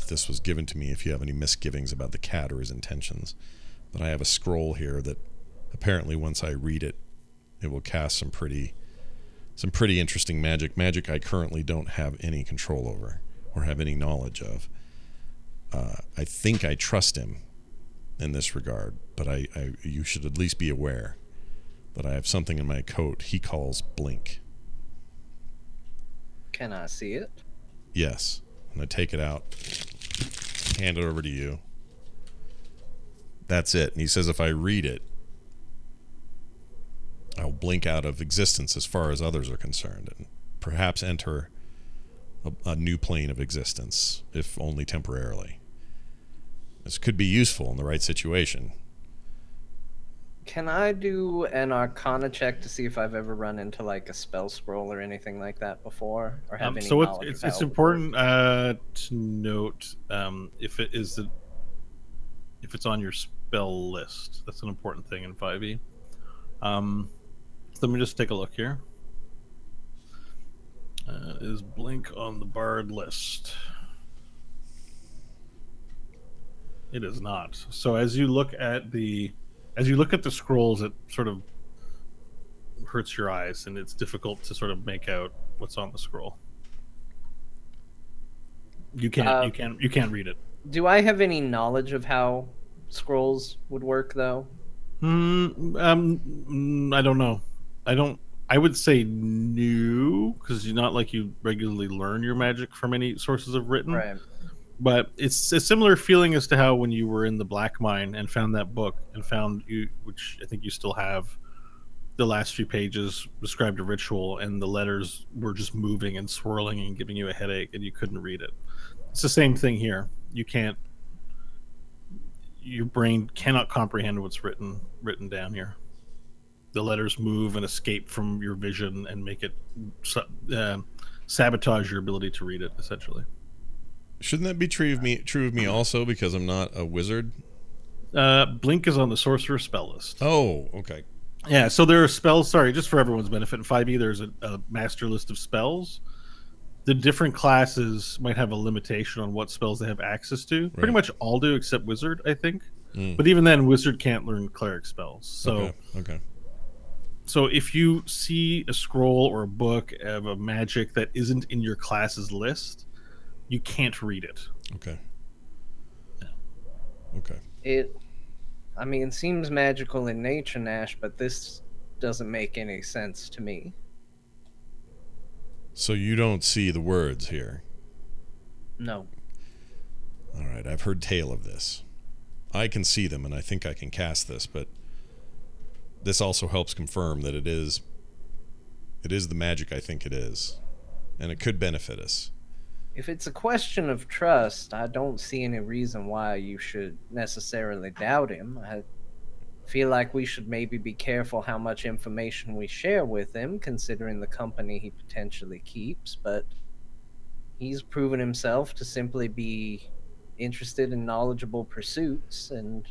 this was given to me, if you have any misgivings about the cat or his intentions. But I have a scroll here that apparently once I read it, it will cast some pretty interesting magic I currently don't have any control over or have any knowledge of. I think I trust him in this regard, but you should at least be aware that I have something in my coat he calls Blink. Can I see it? Yes. And I take it out, hand it over to you. That's it. And he says if I read it, I'll blink out of existence as far as others are concerned, and perhaps enter a new plane of existence, if only temporarily. This could be useful in the right situation. Can I do an Arcana check to see if I've ever run into like a spell scroll or anything like that before, or have any so knowledge it's of how it important to note if it is if it's on your spell list. That's an important thing in 5e. Let me just take a look here. Is blink on the bard list? It is not. So as you look at the scrolls, it sort of hurts your eyes, and it's difficult to sort of make out what's on the scroll. You can't read it. Do I have any knowledge of how scrolls would work, though? I don't know. I would say new, because you're not like you regularly learn your magic from any sources of written. Right. But it's a similar feeling as to how when you were in the Black Mine and found that book and found you, which I think you still have, the last few pages described a ritual and the letters were just moving and swirling and giving you a headache and you couldn't read it. It's the same thing here. Your brain cannot comprehend what's written down here. The letters move and escape from your vision and make it sabotage your ability to read it, essentially. Shouldn't that be true of me also, because I'm not a wizard? Blink is on the sorcerer spell list. Oh, okay. Yeah, so there are spells, sorry, just for everyone's benefit, in 5e there's a master list of spells. The different classes might have a limitation on what spells they have access to. Right. Pretty much all do except wizard, I think. But even then, wizard can't learn cleric spells. So, okay. So if you see a scroll or a book of a magic that isn't in your class's list, you can't read it. Okay. Yeah. Okay. It seems magical in nature, Nash, but this doesn't make any sense to me. So you don't see the words here? No. All right, I've heard tale of this. I can see them, and I think I can cast this, but this also helps confirm that it is the magic I think it is, and it could benefit us. If it's a question of trust, I don't see any reason why you should necessarily doubt him. I feel like we should maybe be careful how much information we share with him, considering the company he potentially keeps, but he's proven himself to simply be interested in knowledgeable pursuits, and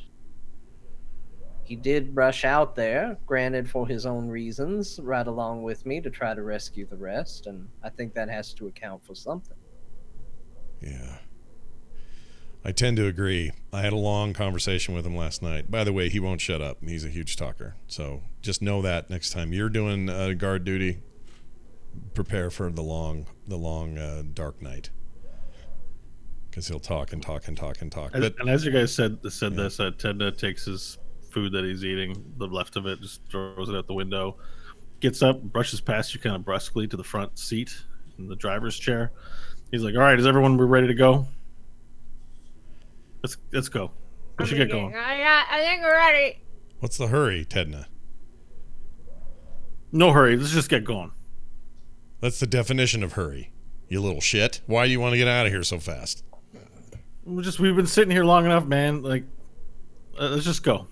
he did rush out there, granted for his own reasons, right along with me to try to rescue the rest, and I think that has to account for something. Yeah. I tend to agree. I had a long conversation with him last night. By the way, he won't shut up. He's a huge talker. So just know that next time you're doing guard duty, prepare for the long dark night. Because he'll talk and talk and talk and talk. And as you guys said this, Tecna takes his food that he's eating, the left of it, just throws it out the window, gets up, brushes past you kind of brusquely to the front seat in the driver's chair. He's like, all right, is everyone ready to go? Let's go. We should get going. I think we're ready. What's the hurry, Tecna? No hurry. Let's just get going. That's the definition of hurry, you little shit. Why do you want to get out of here so fast? We've been sitting here long enough, man. Like, let's just go.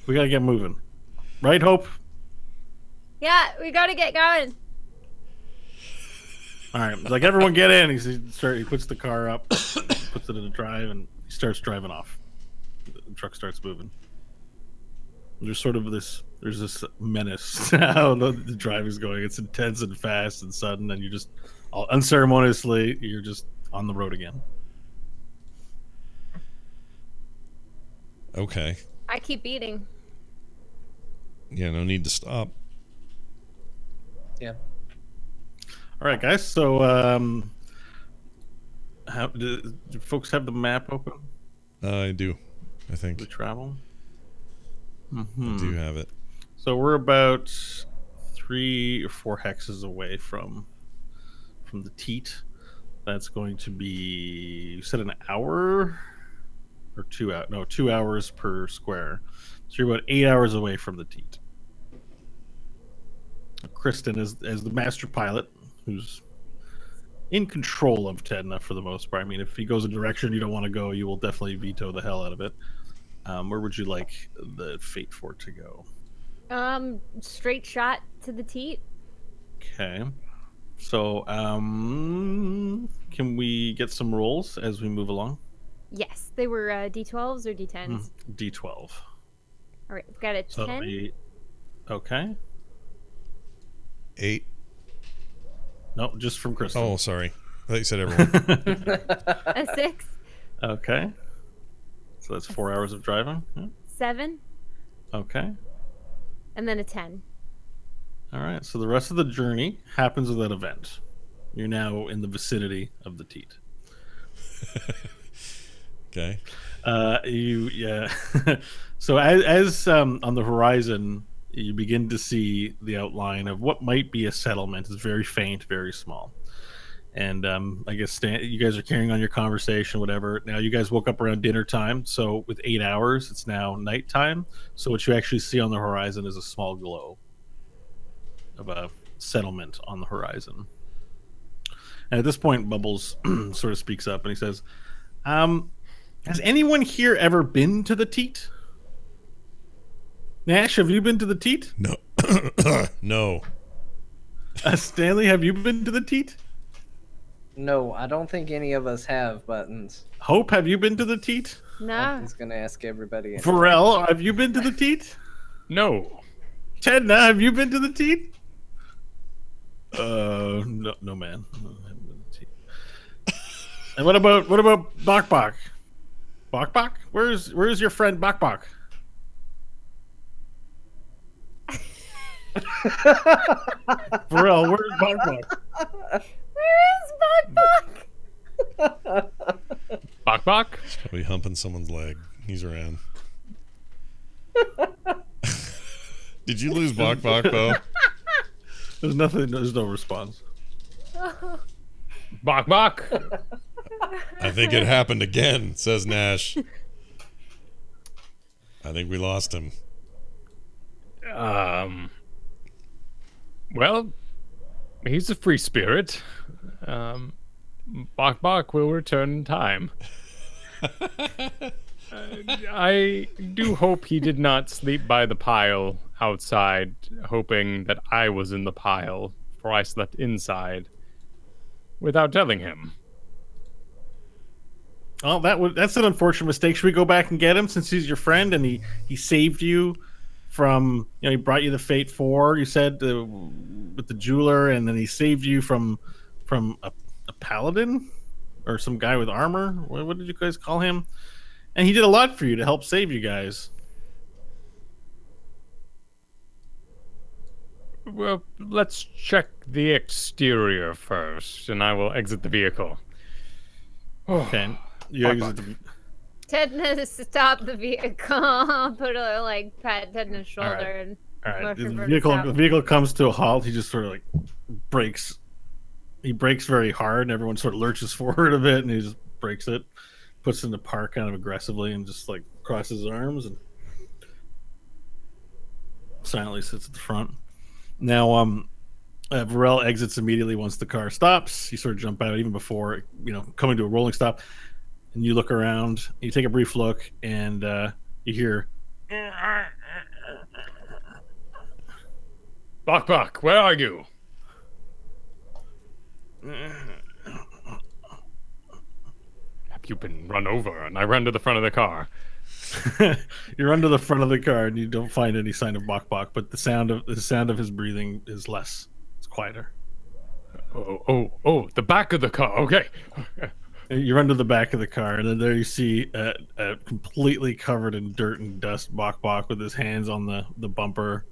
We gotta get moving. Right, Hope? Yeah, we gotta get going. All right, like everyone get in. He puts the car up, puts it in the drive, and he starts driving off. The truck starts moving. There's sort of this menace how the drive is going. It's intense and fast and sudden, and you're just unceremoniously, you're just on the road again. Okay. I keep eating. Yeah, no need to stop. Yeah. All right, guys. So, do folks have the map open? I do, I think. We travel. I do have it. So we're about 3 or 4 hexes away from the Teat. That's going to be, you said an hour or 2 hours? No, 2 hours per square. So you're about 8 hours away from the Teat. Kristen is as the master pilot, who's in control of Tecna for the most part. I mean, if he goes a direction you don't want to go, you will definitely veto the hell out of it. Where would you like the fate for it to go? Straight shot to the Teat. Okay. So, can we get some rolls as we move along? Yes, they were D12s or D10s. D12. All right, we've got a 10. Okay. 8. No, just from Kristen. Oh, sorry. I thought you said everyone. A 6. Okay. So that's 4 hours of driving. 7. Okay. And then a 10. All right. So the rest of the journey happens with that event. You're now in the vicinity of the Teat. Okay. So as on the horizon, you begin to see the outline of what might be a settlement. It's very faint, very small. And I guess you guys are carrying on your conversation, whatever. Now you guys woke up around dinner time, so with 8 hours, it's now nighttime. So what you actually see on the horizon is a small glow of a settlement on the horizon. And at this point, Bubbles sort of speaks up and he says, has anyone here ever been to the Teat? Nash, have you been to the Teat? No. No. Stanley, have you been to the Teat? No, I don't think any of us have buttons. Hope, have you been to the Teat? No. I'm just gonna ask everybody. Pharrell, have you been to the Teat? No. Tecna, have you been to the Teat? No, man. No, I haven't been to the Teat. And what about Bok Bok? Bok Bok? Where's your friend Bok Bok? Pharrell, where's Bok Bok? Where is Bok Bok? Bok Bok? He's probably humping someone's leg. He's around. Did you lose Bok Bok, Bo? There's nothing. There's no response. Bok Bok? I think it happened again, says Nash. I think we lost him. Well, he's a free spirit. Bok Bok will return in time. I do hope he did not sleep by the pile outside, hoping that I was in the pile, for I slept inside, without telling him. Oh, that's an unfortunate mistake. Should we go back and get him since he's your friend and he saved you from, he brought you the Fate 4, you said, with the jeweler, and then he saved you from a paladin or some guy with armor? What did you guys call him? And he did a lot for you to help save you guys. Well, let's check the exterior first, and I will exit the vehicle. Okay. You exit the... Tecna stop the vehicle. Put a pat Tecna's shoulder All right. and The vehicle comes to a halt. He just sort of brakes. He brakes very hard, and everyone sort of lurches forward a bit, and he just brakes it, puts it in the park kind of aggressively, and just crosses his arms and silently sits at the front. Now, Varel exits immediately once the car stops. You sort of jump out even before, coming to a rolling stop. And you look around, you take a brief look, and you hear... Bok Bok, where are you? Have you been run over? And I run to the front of the car. You run to the front of the car, and you don't find any sign of Bok Bok, but the sound of his breathing is less. It's quieter. Oh, the back of the car. Okay. You run to the back of the car, and then there you see a completely covered in dirt and dust Bok Bok with his hands on the bumper.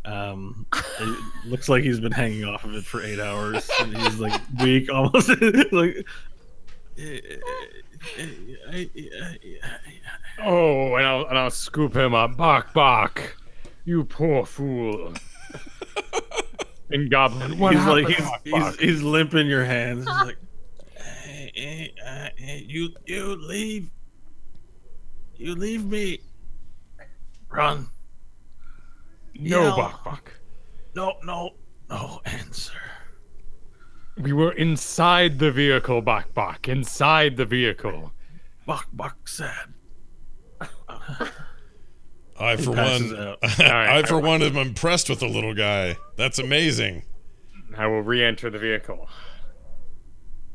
It looks like he's been hanging off of it for 8 hours, and he's weak, almost Oh, and I'll scoop him up. Bok Bok, you poor fool. And Goblin, what happened? He's limping your hands. He's you leave me. Run. No, Bok Bok. No answer. We were inside the vehicle, Bok Bok. Inside the vehicle. Bok Bok said. I for one am impressed with the little guy. That's amazing. I will re-enter the vehicle.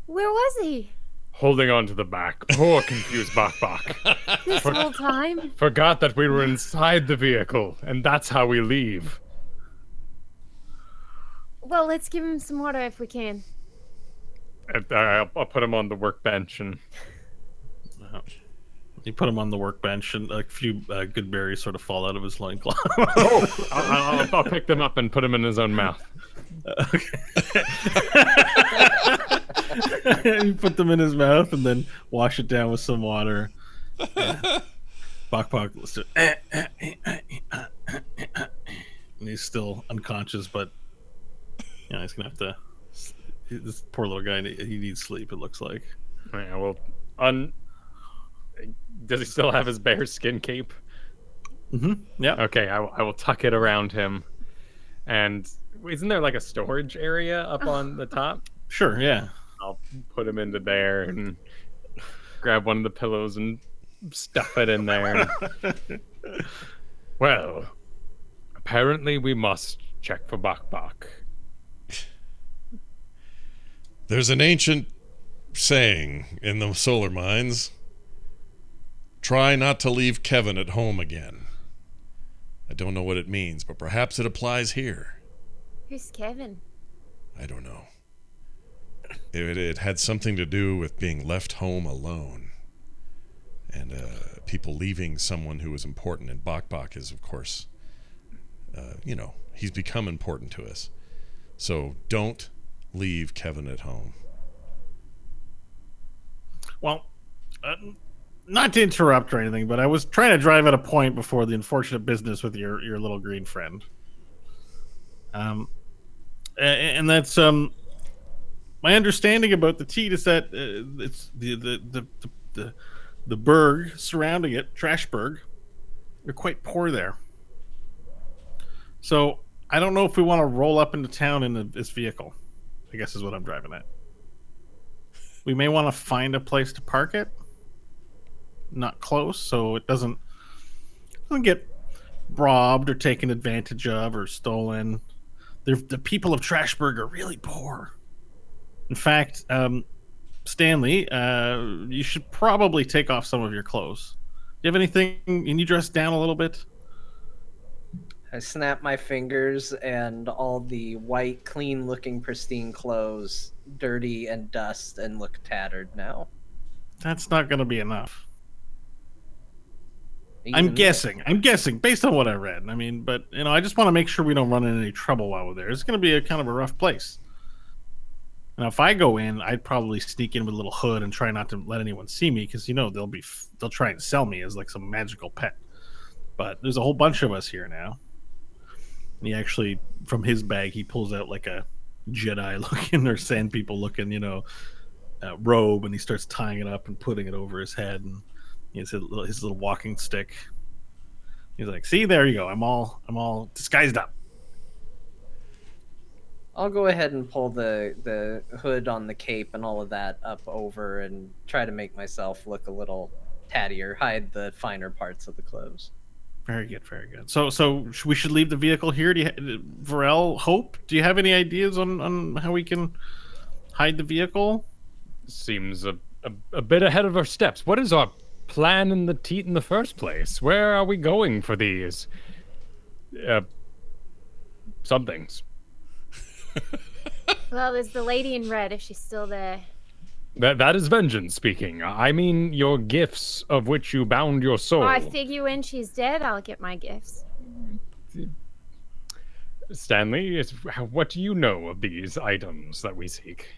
Where was he? holding on to the back. Poor confused Bok Bok. This whole time? Forgot that we were inside the vehicle, and that's how we leave. Well, let's give him some water if we can. I'll put him on the workbench and... You put him on the workbench, and a few good berries sort of fall out of his loincloth. I'll pick them up and put them in his own mouth. Okay. You put them in his mouth and then wash it down with some water. Bok Bok and he's still unconscious, but he's gonna have to. This poor little guy, he needs sleep. It looks like. Yeah, well, does he still have his bear skin cape? Mm-hmm. Yeah. Okay, I will tuck it around him. And isn't there like a storage area up on the top? Sure, yeah. I'll put him into there and grab one of the pillows and stuff it in there. Well, apparently we must check for Bok Bok. There's an ancient saying in the solar mines. Try not to leave Kevin at home again. I don't know what it means, but perhaps it applies here. Who's Kevin? I don't know. It had something to do with being left home alone. And people leaving someone who was important. And Bok Bok is, of course, he's become important to us. So don't leave Kevin at home. Well, not to interrupt or anything, but I was trying to drive at a point before the unfortunate business with your little green friend. And that's my understanding about the Teat is that it's the burg surrounding it, Trashburg. They're quite poor there. So I don't know if we want to roll up into town in this vehicle. I guess is what I'm driving at. We may want to find a place to park it. Not close, so it doesn't get robbed or taken advantage of or stolen. The people of Trashburg are really poor. In fact, Stanley, you should probably take off some of your clothes. Do you have anything? Can you dress down a little bit? I snap my fingers, and all the white, clean-looking, pristine clothes dirty and dust and look tattered now. That's not going to be enough. I'm guessing based on what I read. I mean, but I just want to make sure we don't run into any trouble while we're there. It's going to be a kind of a rough place. Now, if I go in, I'd probably sneak in with a little hood and try not to let anyone see me because they'll try and sell me as like some magical pet. But there's a whole bunch of us here now. And he actually, from his bag, he pulls out like a Jedi-looking or Sand People-looking, robe, and he starts tying it up and putting it over his head, and he has his little walking stick. He's like, "See, there you go. I'm all disguised up." I'll go ahead and pull the hood on the cape and all of that up over and try to make myself look a little tattier, hide the finer parts of the clothes. Very good, very good. So we should leave the vehicle here. Varel, Hope, do you have any ideas on how we can hide the vehicle? Seems a bit ahead of our steps. What is our plan in the Teat in the first place? Where are we going for these somethings? Well, there's the lady in red if she's still there. That is Vengeance speaking. I mean your gifts of which you bound your soul. I figure when she's dead, I'll get my gifts. Stanley, what do you know of these items that we seek?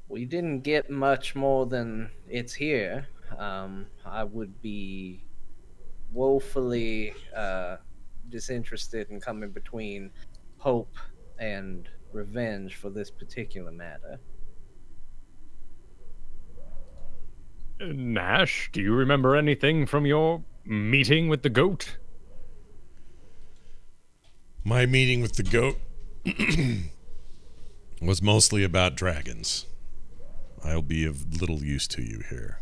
We didn't get much more than it's here. I would be woefully disinterested in coming between hope and revenge for this particular matter. Nash, do you remember anything from your meeting with the goat? My meeting with the goat was mostly about dragons. I'll be of little use to you here.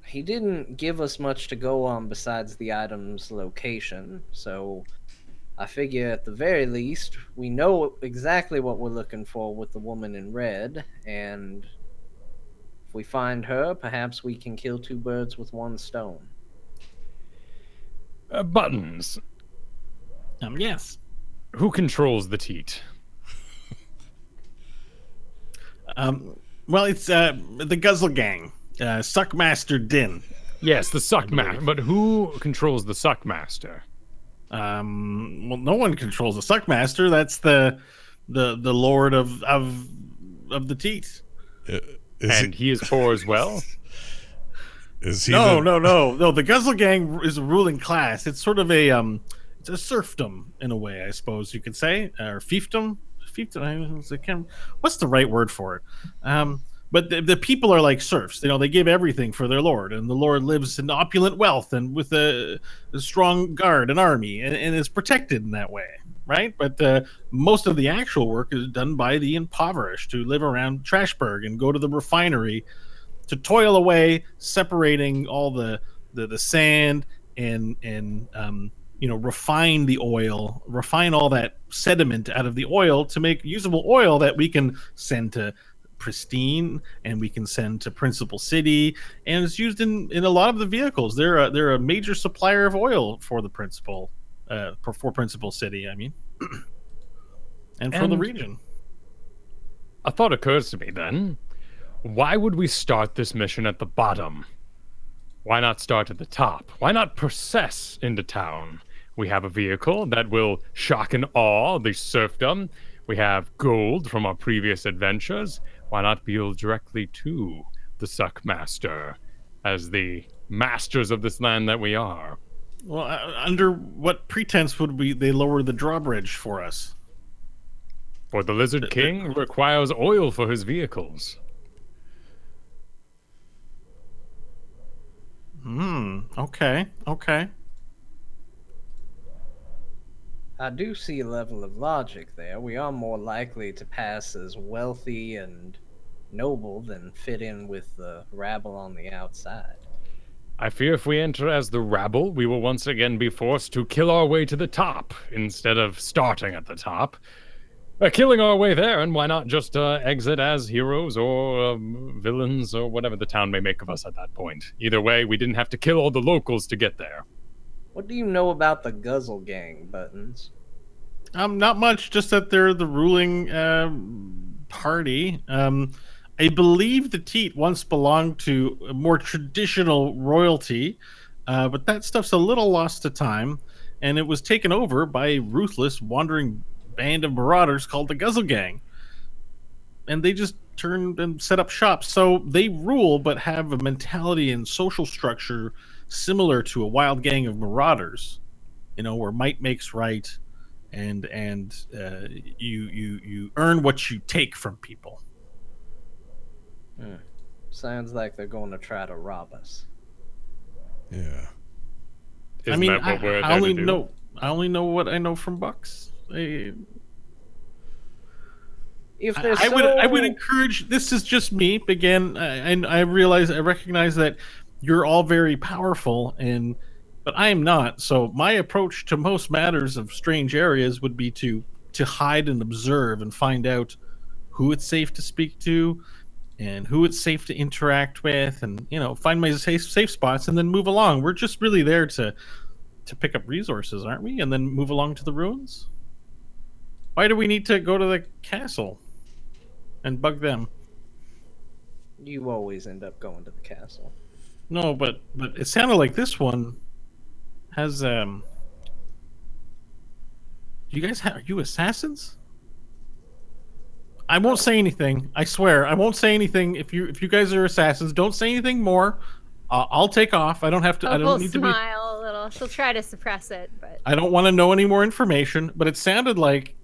He didn't give us much to go on besides the item's location, so I figure at the very least we know exactly what we're looking for with the woman in red, and If we find her, perhaps we can kill two birds with one stone. Buttons. Yes. Who controls the Teat? Well, it's the Guzzle Gang, Suckmaster Din. Yes, the Suckmaster. But who controls the Suckmaster? Well, no one controls the Suckmaster. That's the Lord of the Teat. He is poor as well. Is he? No. The Guzzle Gang is a ruling class. It's sort of it's a serfdom in a way, I suppose you could say, or fiefdom. What's the right word for it? But the people are like serfs. They give everything for their lord, and the lord lives in opulent wealth and with a strong guard, an army, and is protected in that way, right? But most of the actual work is done by the impoverished who live around Trashburg and go to the refinery to toil away, separating all the sand and refine the oil, refine all that sediment out of the oil to make usable oil that we can send to Pristine and we can send to Principal City, and it's used in a lot of the vehicles. They're a major supplier of oil for the Principal City. I mean, and for the region. A thought occurs to me then. Why would we start this mission at the bottom? Why not start at the top? Why not process into town? We have a vehicle that will shock and awe the serfdom. We have gold from our previous adventures. Why not build directly to the Suckmaster as the masters of this land that we are? Well, under what pretense would they lower the drawbridge for us? For the Lizard King requires oil for his vehicles. Okay. I do see a level of logic there. We are more likely to pass as wealthy and noble than fit in with the rabble on the outside. I fear if we enter as the rabble, we will once again be forced to kill our way to the top instead of starting at the top. Killing our way there, and why not just exit as heroes or villains or whatever the town may make of us at that point. Either way, we didn't have to kill all the locals to get there. What do you know about the Guzzle Gang, Buttons? Not much, just that they're the ruling party. I believe the Teat once belonged to a more traditional royalty, but that stuff's a little lost to time, and it was taken over by a ruthless, wandering band of marauders called the Guzzle Gang. And they just turned and set up shops. So they rule, but have a mentality and social structure similar to a wild gang of marauders, where might makes right, and you earn what you take from people. Sounds like they're going to try to rob us. Yeah. I only know what I know from Bucks. I would encourage. This is just me. Again, I recognize that you're all very powerful, but I am not. So my approach to most matters of strange areas would be to hide and observe and find out who it's safe to speak to and who it's safe to interact with, and find my safe spots and then move along. We're just really there to pick up resources, aren't we? And then move along to the ruins. Why do we need to go to the castle and bug them? You always end up going to the castle. No, but it sounded like this one has you guys are you assassins? I won't say anything. I swear, I won't say anything. If you guys are assassins, don't say anything more. I'll take off. I don't have to. I don't need to smile a little. She'll try to suppress it, but I don't want to know any more information. But it sounded like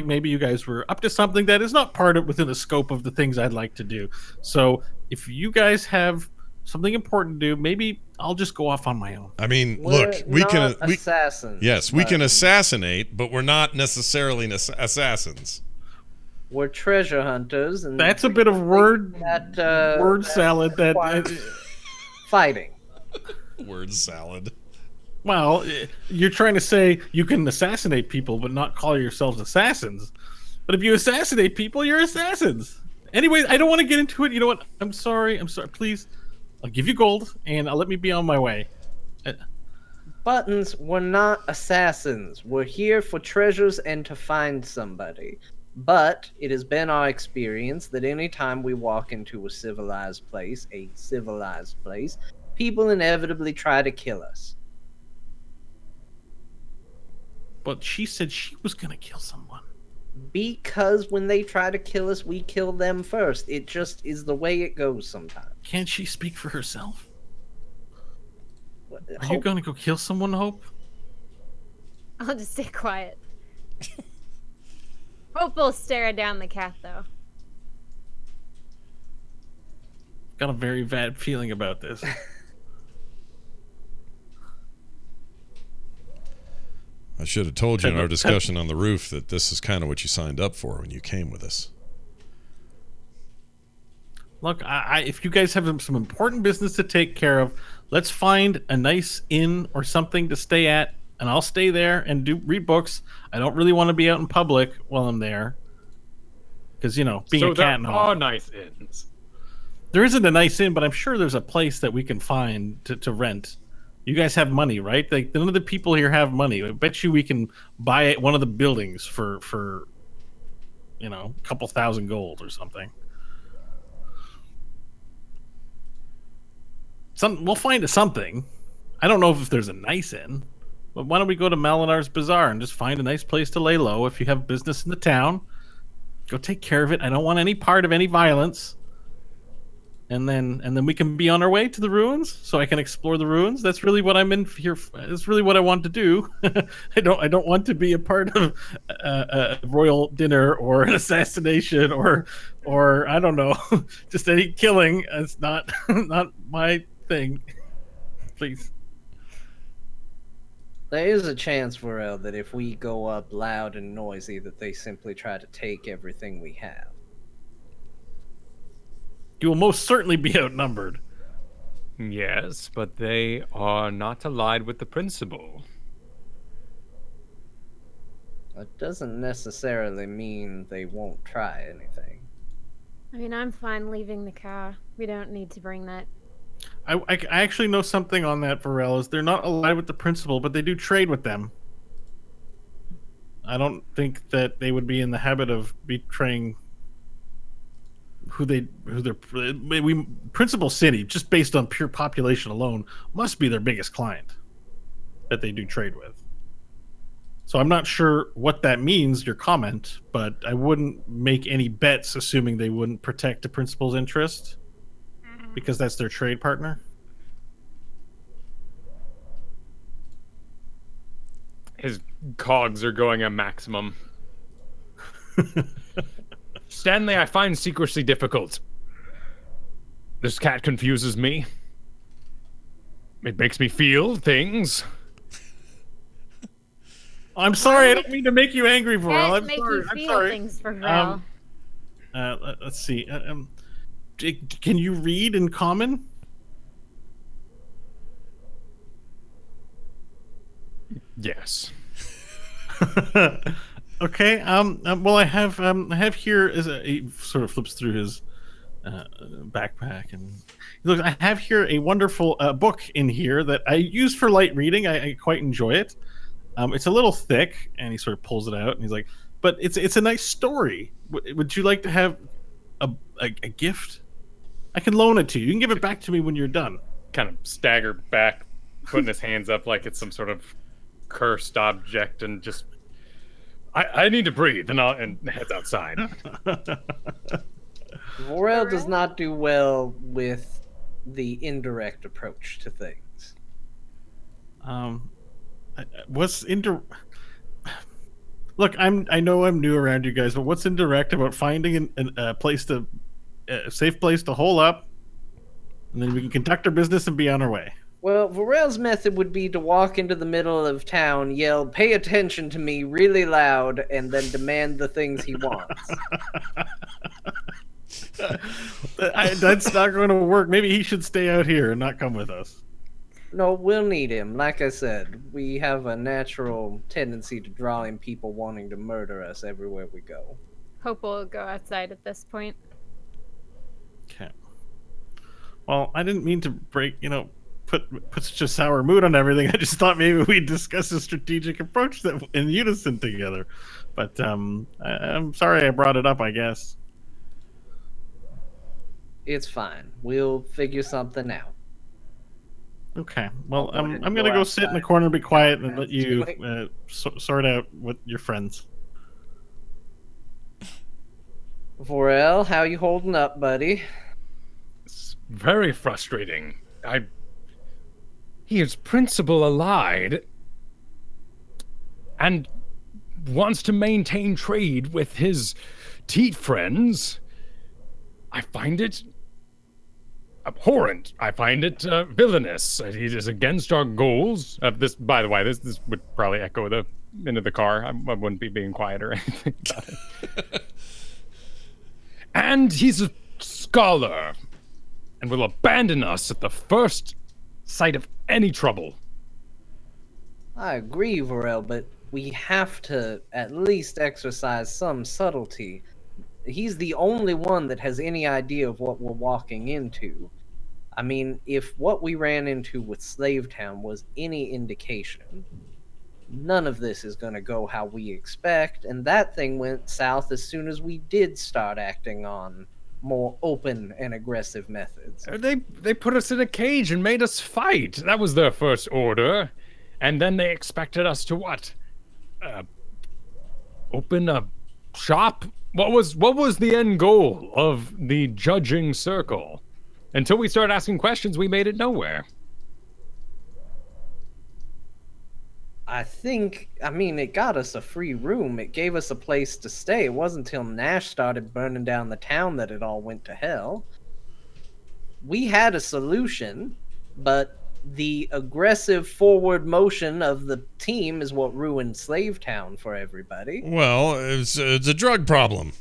maybe you guys were up to something that is not within the scope of the things I'd like to do. So if you guys have something important to do, maybe I'll just go off on my own. I mean, look, we can assassins. Yes, we can assassinate, but we're not necessarily assassins. We're treasure hunters, and that's a bit of word salad. Fighting. Word salad. Well, you're trying to say you can assassinate people, but not call yourselves assassins. But if you assassinate people, you're assassins. Anyways, I don't want to get into it. You know what? I'm sorry. Please, I'll give you gold, and I'll let me be on my way. Buttons, we're not assassins. We're here for treasures and to find somebody. But it has been our experience that anytime we walk into a civilized place, people inevitably try to kill us. But she said she was going to kill someone. Because when they try to kill us, we kill them first. It just is the way it goes sometimes. Can't she speak for herself? Are you going to go kill someone, Hope? I'll just stay quiet. Hope will stare down the cat, though. Got a very bad feeling about this. I should have told you in our discussion on the roof that this is kind of what you signed up for when you came with us. Look, if you guys have some important business to take care of, let's find a nice inn or something to stay at, and I'll stay there and read books. I don't really want to be out in public while I'm there. Because, being a cat and all. So there are nice inns. There isn't a nice inn, but I'm sure there's a place that we can find to rent. You guys have money, right? Like, none of the people here have money. I bet you we can buy one of the buildings for a couple thousand gold or something. We'll find something. I don't know if there's a nice inn, but why don't we go to Malinar's Bazaar and just find a nice place to lay low if you have business in the town. Go take care of it. I don't want any part of any violence. And then we can be on our way to the ruins, so I can explore the ruins. That's really what I'm in here. That's really what I want to do. I don't want to be a part of a royal dinner or an assassination or I don't know, just any killing. It's not my thing. Please. There is a chance, Varel, that if we go up loud and noisy, that they simply try to take everything we have. You will most certainly be outnumbered. Yes, but they are not allied with the principal. That doesn't necessarily mean they won't try anything. I mean, I'm fine leaving the car. We don't need to bring that. I actually know something on that, Varel, is they're not allied with the principal, but they do trade with them. I don't think that they would be in the habit of betraying Principal City, just based on pure population alone, must be their biggest client that they do trade with. So I'm not sure what that means, your comment, but I wouldn't make any bets assuming they wouldn't protect the principal's interest because that's their trade partner. His cogs are going at maximum. Stanley, I find secrecy difficult. This cat confuses me. It makes me feel things. I'm sorry, I don't mean to make you angry, Varel. I'm sorry. You feel things, Varel. Let's see. Can you read in common? Yes. Okay. Well, I have here is he sort of flips through his backpack and look. I have here a wonderful book in here that I use for light reading. I quite enjoy it. It's a little thick, and he sort of pulls it out, and he's like, "But it's a nice story. Would you like to have a gift? I can loan it to you. You can give it back to me when you're done." Kind of stagger back, putting his hands up like it's some sort of cursed object, and just I need to breathe, and heads outside. Varel does not do well with the indirect approach to things. Look, I know I'm new around you guys, but what's indirect about finding a safe place to hole up, and then we can conduct our business and be on our way? Well, Varel's method would be to walk into the middle of town, yell, "Pay attention to me," really loud, and then demand the things he wants. That's not going to work. Maybe he should stay out here and not come with us. No, we'll need him. Like I said, we have a natural tendency to draw in people wanting to murder us everywhere we go. Hope will go outside at this point. Okay. Well, I didn't mean to put such a sour mood on everything. I just thought maybe we'd discuss a strategic approach that in unison together. But I'm sorry I brought it up, I guess. It's fine. We'll figure something out. Okay. Well, I'm going to go sit in the corner and be quiet and let you sort out with your friends. Vorel, how you holding up, buddy? It's very frustrating. He is principle allied and wants to maintain trade with his Teat friends. I find it abhorrent. I find it villainous. It is against our goals. This, by the way, this would probably echo into the car. I wouldn't be being quiet or anything about it. And he's a scholar and will abandon us at the first sight of any trouble. I agree, Vorel, but we have to at least exercise some subtlety. He's the only one that has any idea of what we're walking into. I mean, if what we ran into with Slavetown was any indication, none of this is going to go how we expect, and that thing went south as soon as we did start acting on more open and aggressive methods. They put us in a cage and made us fight. That was their first order. And then they expected us to what? Open a shop? What was the end goal of the judging circle? Until we started asking questions, we made it nowhere. I mean, it got us a free room. It gave us a place to stay. It wasn't until Nash started burning down the town that it all went to hell. We had a solution, but the aggressive forward motion of the team is what ruined Slavetown for everybody. Well, it's a drug problem.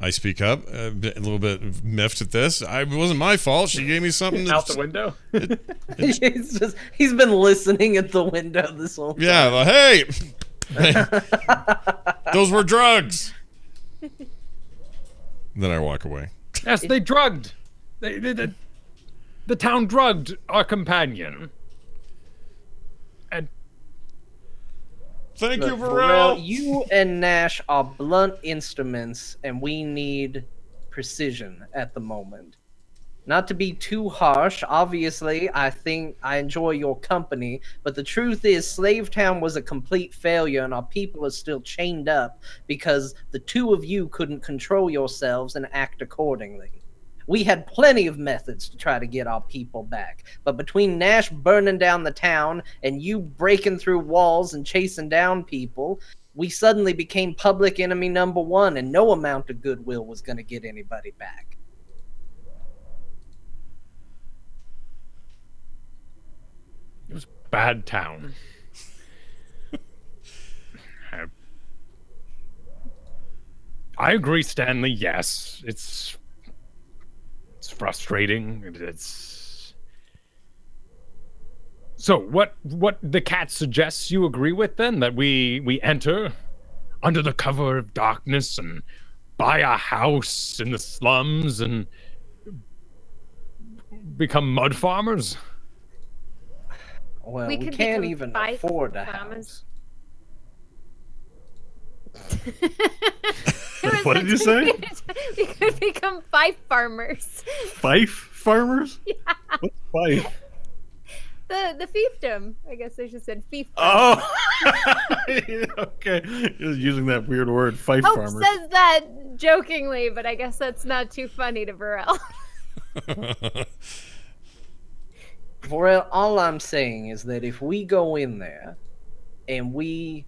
I speak up, a little bit miffed at this. It wasn't my fault. She gave me something out the window. He's been listening at the window this whole time. Yeah, well, hey, those were drugs. Then I walk away. Yes, they drugged. The town drugged our companion. And thank you, Vorel. Vorel. You and Nash are blunt instruments, and we need precision at the moment. Not to be too harsh, obviously, I think I enjoy your company, but the truth is Slavetown was a complete failure, and our people are still chained up because the two of you couldn't control yourselves and act accordingly. We had plenty of methods to try to get our people back, but between Nash burning down the town and you breaking through walls and chasing down people, we suddenly became public enemy number one, and no amount of goodwill was going to get anybody back. it was a bad town. I agree, Stanley. Yes, it's frustrating. It's so. What the cat suggests you agree with then? That we enter under the cover of darkness and buy a house in the slums and become mud farmers? Well, we can't even afford a house. What did you say? We could become fife farmers. Fife farmers? Yeah. What's fife? The fiefdom. I guess I should said fief. Oh, okay. Just using that weird word, fife Hope farmers. says that jokingly, but I guess that's not too funny to Vorel. Vorel, all I'm saying is that if we go in there and we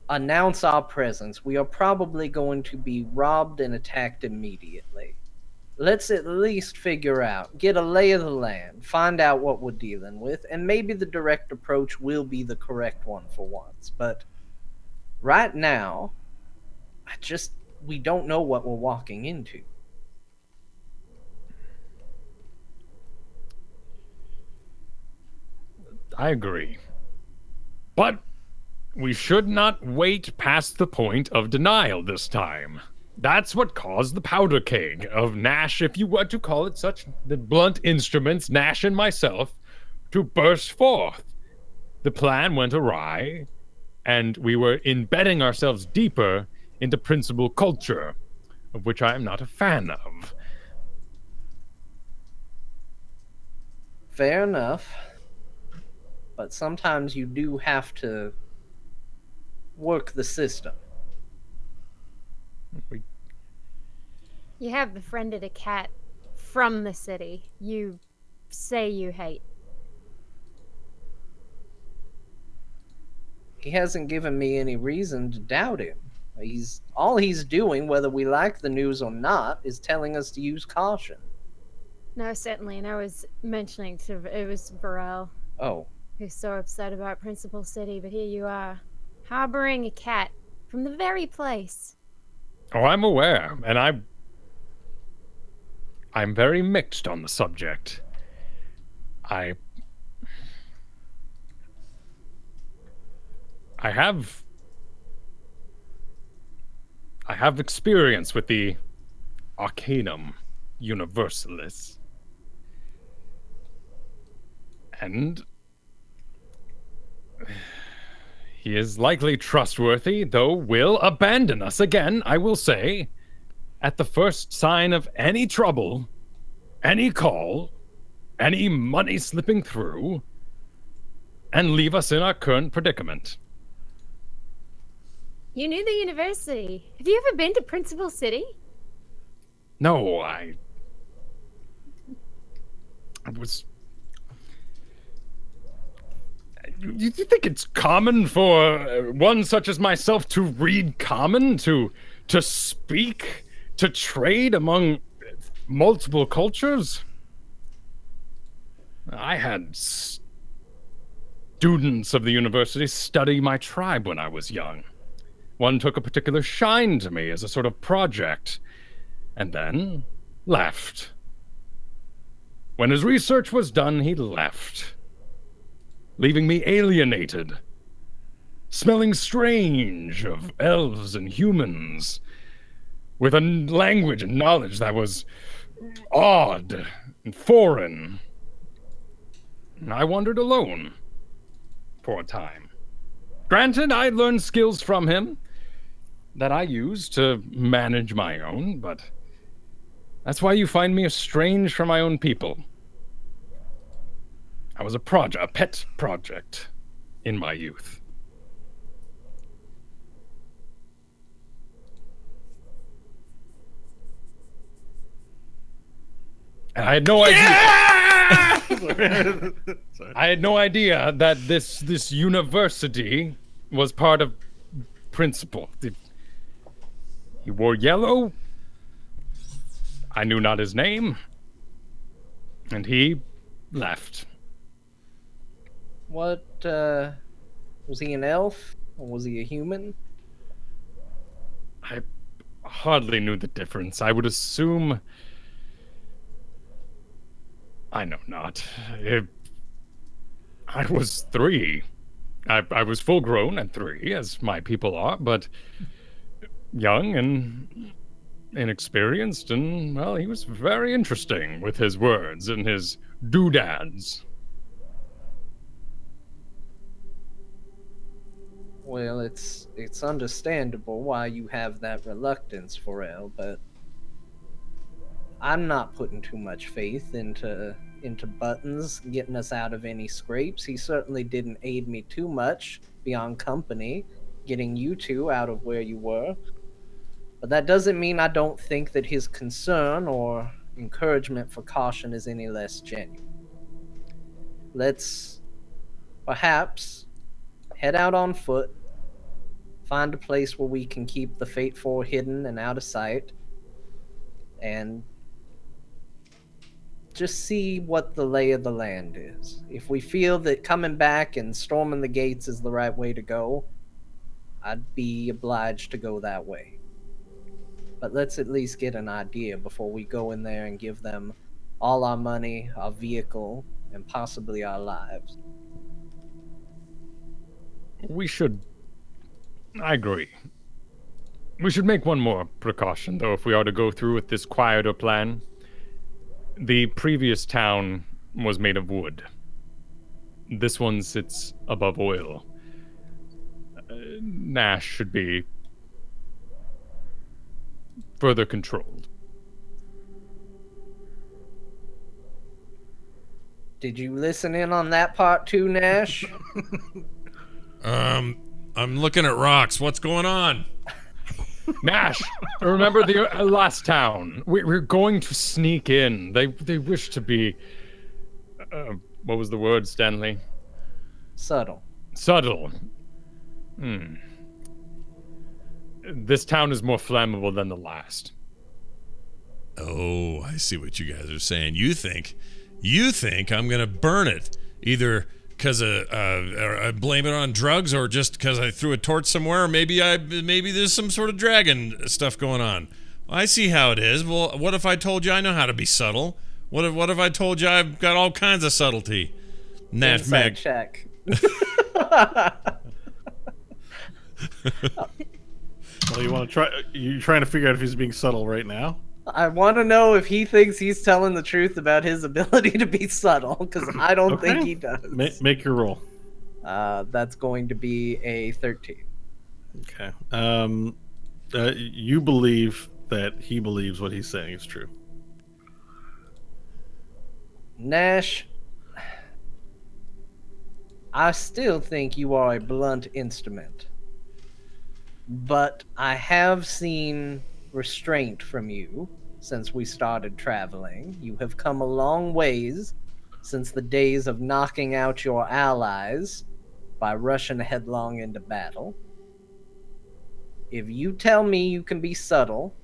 announce our presence, we are probably going to be robbed and attacked immediately. Let's at least figure out, get a lay of the land, find out what we're dealing with, and maybe the direct approach will be the correct one for once. But right now, we don't know what we're walking into. I agree. But we should not wait past the point of denial this time. That's what caused the powder keg of Nash, if you were to call it such, the blunt instruments, Nash and myself, to burst forth. The plan went awry, and we were embedding ourselves deeper into principal culture, of which I am not a fan of. Fair enough. But sometimes you do have to work the system. You have befriended a cat from the city you say you hate. He hasn't given me any reason to doubt him. All he's doing, whether we like the news or not, is telling us to use caution. No, certainly, and I was mentioning it was Burrell. Oh. Who's so upset about Principal City, but here you are, harboring a cat from the very place. Oh, I'm aware, and I'm very mixed on the subject. I have experience with the Arcanum Universalis. And he is likely trustworthy, though will abandon us again, I will say, at the first sign of any trouble, any call, any money slipping through, and leave us in our current predicament. You knew the university. Have you ever been to Principal City? No, I was... You think it's common for one such as myself to read common, to speak, to trade among multiple cultures? I had students of the university study my tribe when I was young. One took a particular shine to me as a sort of project, and then left. When his research was done, he left, leaving me alienated, smelling strange of elves and humans, with a language and knowledge that was odd and foreign. And I wandered alone for a time. Granted, I learned skills from him that I used to manage my own, but that's why you find me estranged from my own people. I was a pet project in my youth. And I had no idea. I had no idea that this university was part of Principal. He wore yellow. I knew not his name. And he left. What, was he an elf? Or was he a human? I hardly knew the difference. I would assume... I know not. I was 3. I was full grown at 3, as my people are, but young and inexperienced, and, well, he was very interesting with his words and his doodads. Well, it's understandable why you have that reluctance, Pharrell, but I'm not putting too much faith into Buttons getting us out of any scrapes. He certainly didn't aid me too much beyond company, getting you two out of where you were. But that doesn't mean I don't think that his concern or encouragement for caution is any less genuine. Let's perhaps head out on foot, find a place where we can keep the Fate 4 hidden and out of sight, and just see what the lay of the land is. If we feel that coming back and storming the gates is the right way to go, I'd be obliged to go that way. But let's at least get an idea before we go in there and give them all our money, our vehicle, and possibly our lives. We should... I agree. We should make one more precaution, though, if we are to go through with this quieter plan. The previous town was made of wood. This one sits above oil. Nash should be further controlled. Did you listen in on that part too, Nash? I'm looking at rocks. What's going on? Nash, remember the last town? We're going to sneak in. They wish to be... what was the word, Stanley? Subtle. Subtle. This town is more flammable than the last. Oh, I see what you guys are saying. You think I'm gonna burn it, either because I blame it on drugs, or just because I threw a torch somewhere, or maybe there's some sort of dragon stuff going on. I see how it is. Well, what if I told you I know how to be subtle? What if I told you I've got all kinds of subtlety? Nash Inside check. Well, you want to try? You're trying to figure out if he's being subtle right now. I want to know if he thinks he's telling the truth about his ability to be subtle, because I don't think he does. Make your roll. That's going to be a 13. Okay. You believe that he believes what he's saying is true. Nash, I still think you are a blunt instrument. But I have seen restraint from you since we started traveling. You have come a long ways since the days of knocking out your allies by rushing headlong into battle. If you tell me you can be subtle,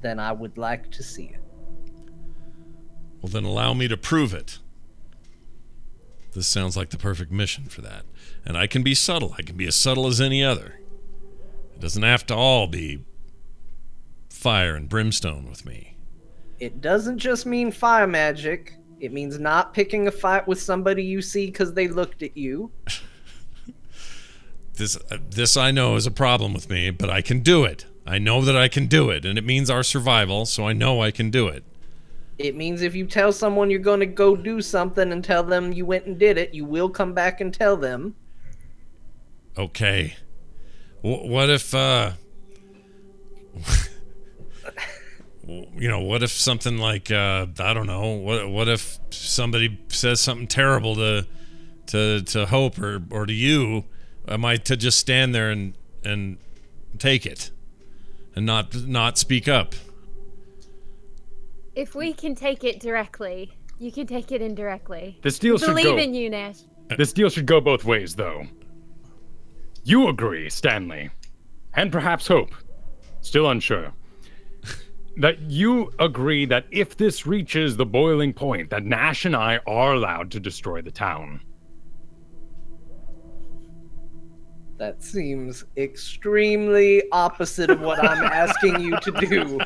then I would like to see it. Well, then allow me to prove it. This sounds like the perfect mission for that. And I can be subtle. I can be as subtle as any other. It doesn't have to all be fire and brimstone with me. It doesn't just mean fire magic. It means not picking a fight with somebody you see because they looked at you. This I know is a problem with me, but I can do it. I know that I can do it, and it means our survival, so I know I can do it. It means if you tell someone you're going to go do something and tell them you went and did it, you will come back and tell them. Okay. What if, what if something like, I don't know, what if somebody says something terrible to Hope or to you? Am I to just stand there and take it and not speak up? If we can take it directly, you can take it indirectly. This deal should go. Believe in you, Nash. This deal should go both ways, though. You agree, Stanley, and perhaps Hope, still unsure, that you agree that if this reaches the boiling point, that Nash and I are allowed to destroy the town. That seems extremely opposite of what I'm asking you to do.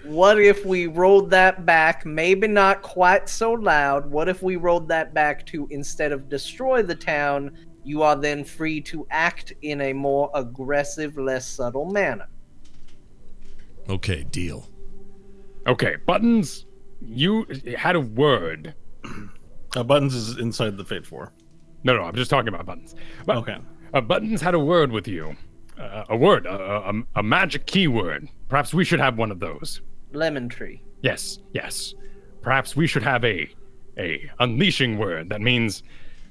What if we rolled that back, maybe not quite so loud, what if we rolled that back to, instead of destroy the town, you are then free to act in a more aggressive, less subtle manner? Okay, deal. Okay, Buttons, you had a word. Buttons is inside the Fate 4. No, I'm just talking about Buttons. Okay. Buttons had a word with you. A word, a magic keyword. Perhaps we should have one of those. Lemon tree. Yes. Perhaps we should have a unleashing word that means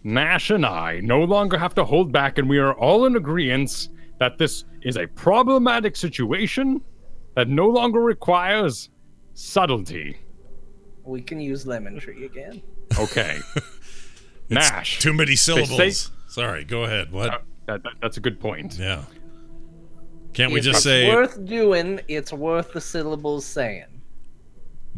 Nash and I no longer have to hold back, and we are all in agreement that this is a problematic situation that no longer requires subtlety. We can use lemon tree again. Okay. Nash. Too many syllables. Sorry, go ahead. What? That's a good point. Yeah. Can't we just It's say... worth doing, it's worth the syllables saying.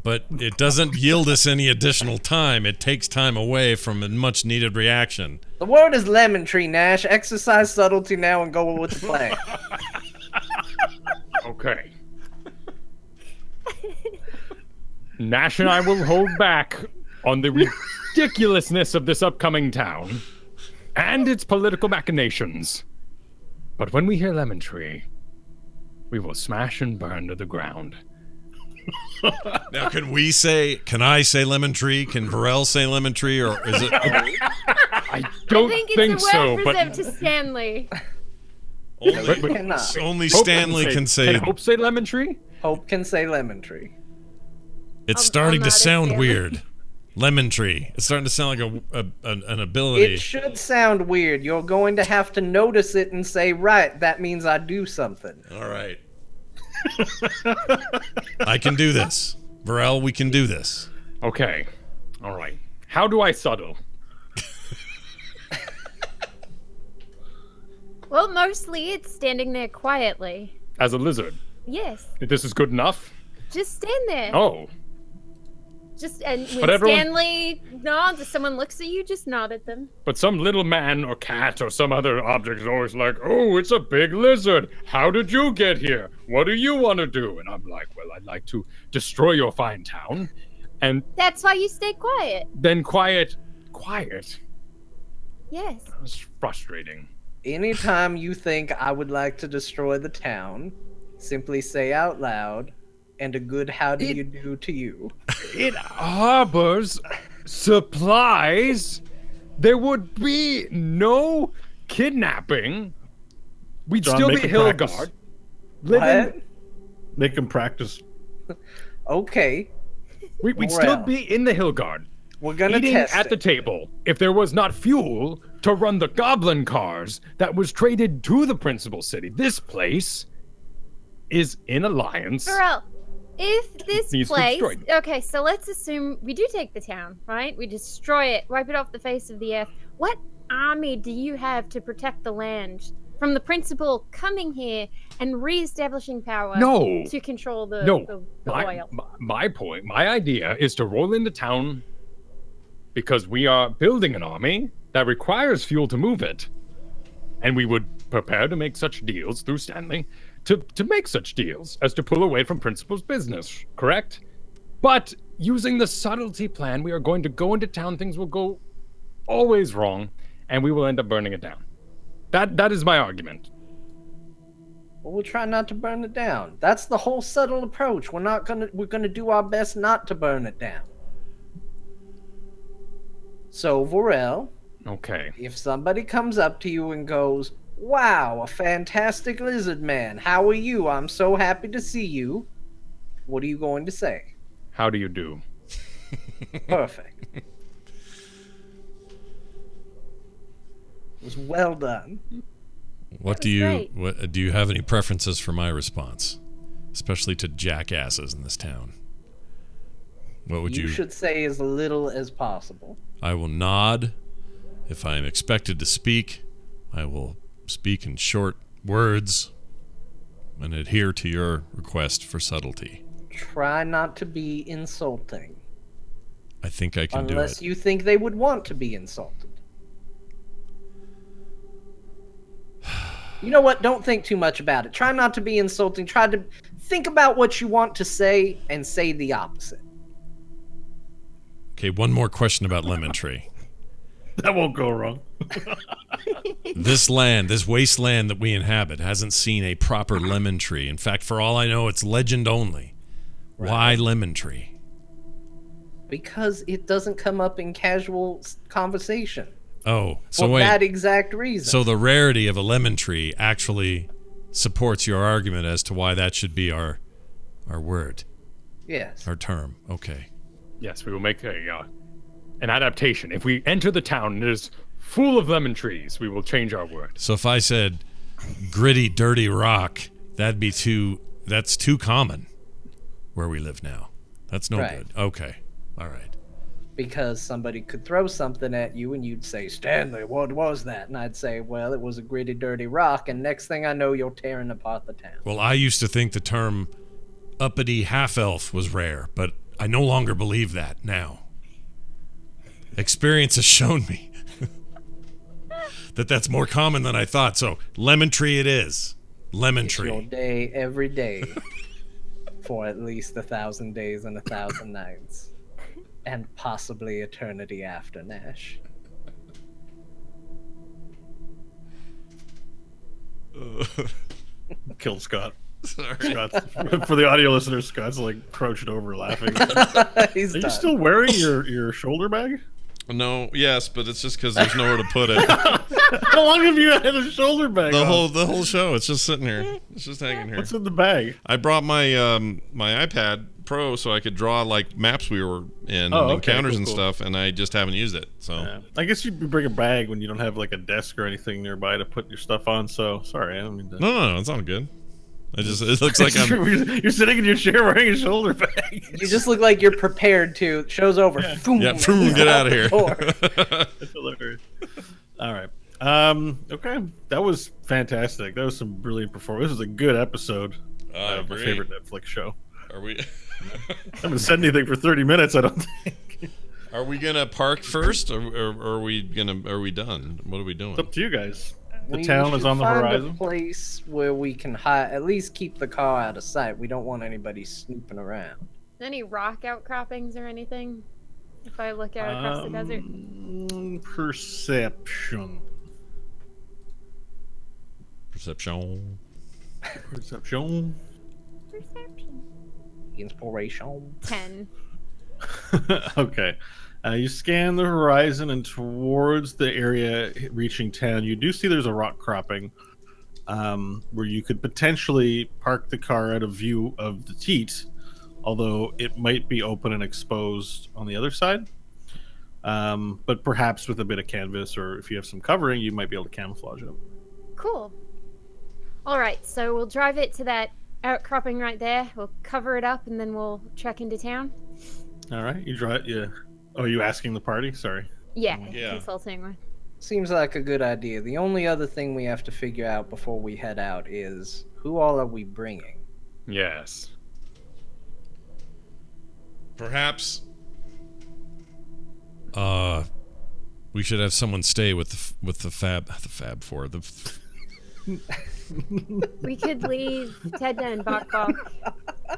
But it doesn't yield us any additional time. It takes time away from a much-needed reaction. The word is lemon tree, Nash. Exercise subtlety now and go with the plan. Okay. Nash and I will hold back on the ridiculousness of this upcoming town and its political machinations. But when we hear lemon tree, we will smash and burn to the ground. Now, can I say lemon tree? Can Varel say lemon tree, or is it? I don't think it's so. a But reserved to Stanley. Only Stanley can say. Can Hope say lemon tree? Hope can say lemon tree. It's starting to not a sound Stanley. weird. Lemon tree. It's starting to sound like an ability. It should sound weird. You're going to have to notice it and say, right, that means I do something. All right. I can do this. Varel, we can do this. Okay. All right. How do I subtle? Well, mostly it's standing there quietly. As a lizard. Yes. This is good enough? Just stand there. Oh. And when But everyone- Stanley nods, if someone looks at you, just nod at them. But some little man or cat or some other object is always like, oh, it's a big lizard. How did you get here? What do you want to do? And I'm like, well, I'd like to destroy your fine town. And That's why you stay quiet. then quiet. Yes. It's frustrating. Anytime you think I would like to destroy the town, simply say out loud, and a good how do you do to you. It harbors supplies. There would be no kidnapping. We'd John, still make be him practice. Hillguard. What? Living, Make him practice. Okay, we'd still Well. be in the Hillguard. we're gonna Eating test at it. the table if there was not fuel to run the goblin cars that was traded to the principal city. This place is in alliance. Pharrell, if this Needs to be place... destroyed. Okay, so let's assume we do take the town, right? We destroy it, wipe it off the face of the earth. What army do you have to protect the land from the principal coming here and re-establishing power No. to control the my, oil? my point, my idea is to roll into town because we are building an army that requires fuel to move it. And we would prepare to make such deals through Stanley to make such deals as to pull away from principal's business, correct? But using the subtlety plan, we are going to go into town, things will go always wrong, and we will end up burning it down. That is my argument. Well, we'll try not to burn it down. That's the whole subtle approach. We're gonna do our best not to burn it down. So, Vorel, Okay. if somebody comes up to you and goes, "Wow, a fantastic lizard man. How are you? I'm so happy to see you." What are you going to say? How do you do? Perfect. It was well done. What That do was you great. do you have any preferences for my response, especially to jackasses in this town? What would You you? should say as little as possible. I will nod. If I am expected to speak, I will speak in short words and adhere to your request for subtlety. Try not to be insulting. I think I can do Unless it. you think they would want to be insulted. You know what? Don't think too much about it. Try not to be insulting. Try to think about what you want to say and say the opposite. Okay, one more question about Lemon Tree. That won't go wrong. This land, this wasteland that we inhabit, hasn't seen a proper lemon tree. In fact, for all I know, it's legend only. Why lemon tree? Because it doesn't come up in casual conversation. Oh, so For wait. that exact reason. So the rarity of a lemon tree actually supports your argument as to why that should be our word, Yes. our term. Okay. Yes, we will make an adaptation. If we enter the town and it is full of lemon trees, we will change our word. So if I said gritty, dirty rock, that's too common where we live now. That's no Right. good. Okay. All right. Because somebody could throw something at you and you'd say, "Stanley, what was that?" And I'd say, "Well, it was a gritty, dirty rock." And next thing I know, you're tearing apart the town. Well, I used to think the term uppity half-elf was rare, but I no longer believe that now. Experience has shown me that that's more common than I thought. So, lemon tree it is. Lemon It's your tree. day every day for at least 1,000 days and 1,000 nights. And possibly eternity after, Nash. Killed Scott. Sorry. Scott's, for the audio listeners, Scott's like crouched over laughing. He's Are you done. still wearing your shoulder bag? No, yes, but it's just because there's nowhere to put it. How long have you had a shoulder bag? The on? whole show, it's just sitting here. It's just hanging here. What's in the bag? I brought my my iPad Pro so I could draw like maps we were in, Oh, okay, encounters cool, and cool. stuff, and I just haven't used it. So Yeah. I guess you bring a bag when you don't have like a desk or anything nearby to put your stuff on. So sorry, I don't mean to. no, it's not good. It looks like I'm. You're sitting in your chair wearing a shoulder bag. You just look like you're prepared to. Show's over. Yeah. Boom, Yeah, boom, get out of here. That's hilarious. All right. Okay. That was fantastic. That was some brilliant performance. This is a good episode of my Great. favorite Netflix show. Are we? I haven't said anything for 30 minutes, I don't think. Are we gonna park first, or are we done? What are we doing? It's up to you guys. The We town is should on the find horizon. A place where we can at least keep the car out of sight. We don't want anybody snooping around. Any rock outcroppings or anything? If I look out across the desert. Perception. Perception. Perception. Perception. Inspiration. 10. Okay. You scan the horizon and towards the area reaching town. You do see there's a rock cropping where you could potentially park the car out of view of the Teat, although it might be open and exposed on the other side. But perhaps with a bit of canvas, or if you have some covering, you might be able to camouflage it. Cool. All right, so we'll drive it to that outcropping right there. We'll cover it up, and then we'll trek into town. All right, you drive. Yeah. Oh, are you asking the party? Sorry. Yeah, Yeah. consulting with. Seems like a good idea. The only other thing we have to figure out before we head out is who all are we bringing? Yes. Perhaps. We should have someone stay with the Fab Four. We could leave Tecna and Bok Bok.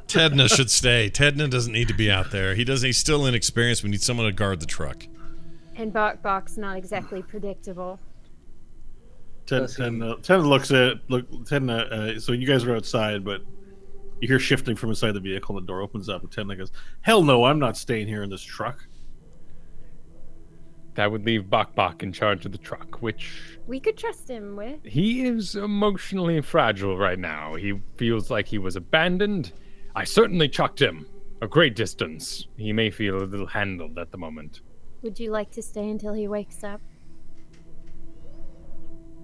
Tecna should stay. Tecna doesn't need to be out there. He's still inexperienced. We need someone to guard the truck. And Bok Bok's not exactly predictable. Tecna looks at Tecna. So you guys are outside, but you hear shifting from inside the vehicle. And the door opens up, and Tecna goes, "Hell no, I'm not staying here in this truck." That would leave Bok Bok in charge of the truck, which We could trust him with. he is emotionally fragile right now. He feels like he was abandoned. I certainly chucked him a great distance. He may feel a little handled at the moment. Would you like to stay until he wakes up?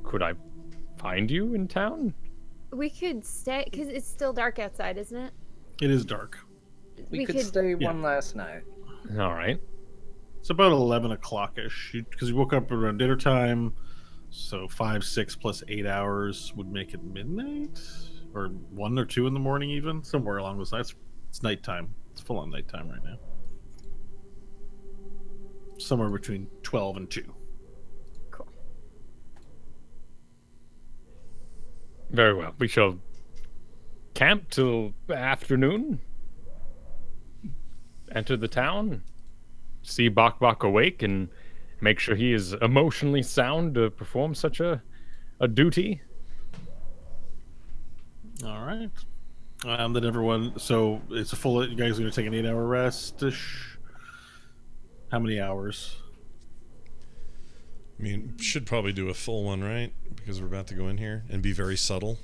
Could I find you in town? We could stay, because it's still dark outside, isn't it? It is dark. We could stay yeah. one last night. All right. It's about 11 o'clock-ish, because you woke up around dinner time, so 5, 6 plus 8 hours would make it midnight? Or 1 or 2 in the morning even? Somewhere along those lines. It's nighttime. It's full-on nighttime right now. Somewhere between 12 and 2. Cool. Very well. We shall camp till afternoon. Enter the town. See Bok Bok awake and make sure he is emotionally sound to perform such a duty. All right. Then everyone, so it's a full, you guys are going to take an 8-hour rest-ish? How many hours? I mean, should probably do a full one, right? Because we're about to go in here and be very subtle.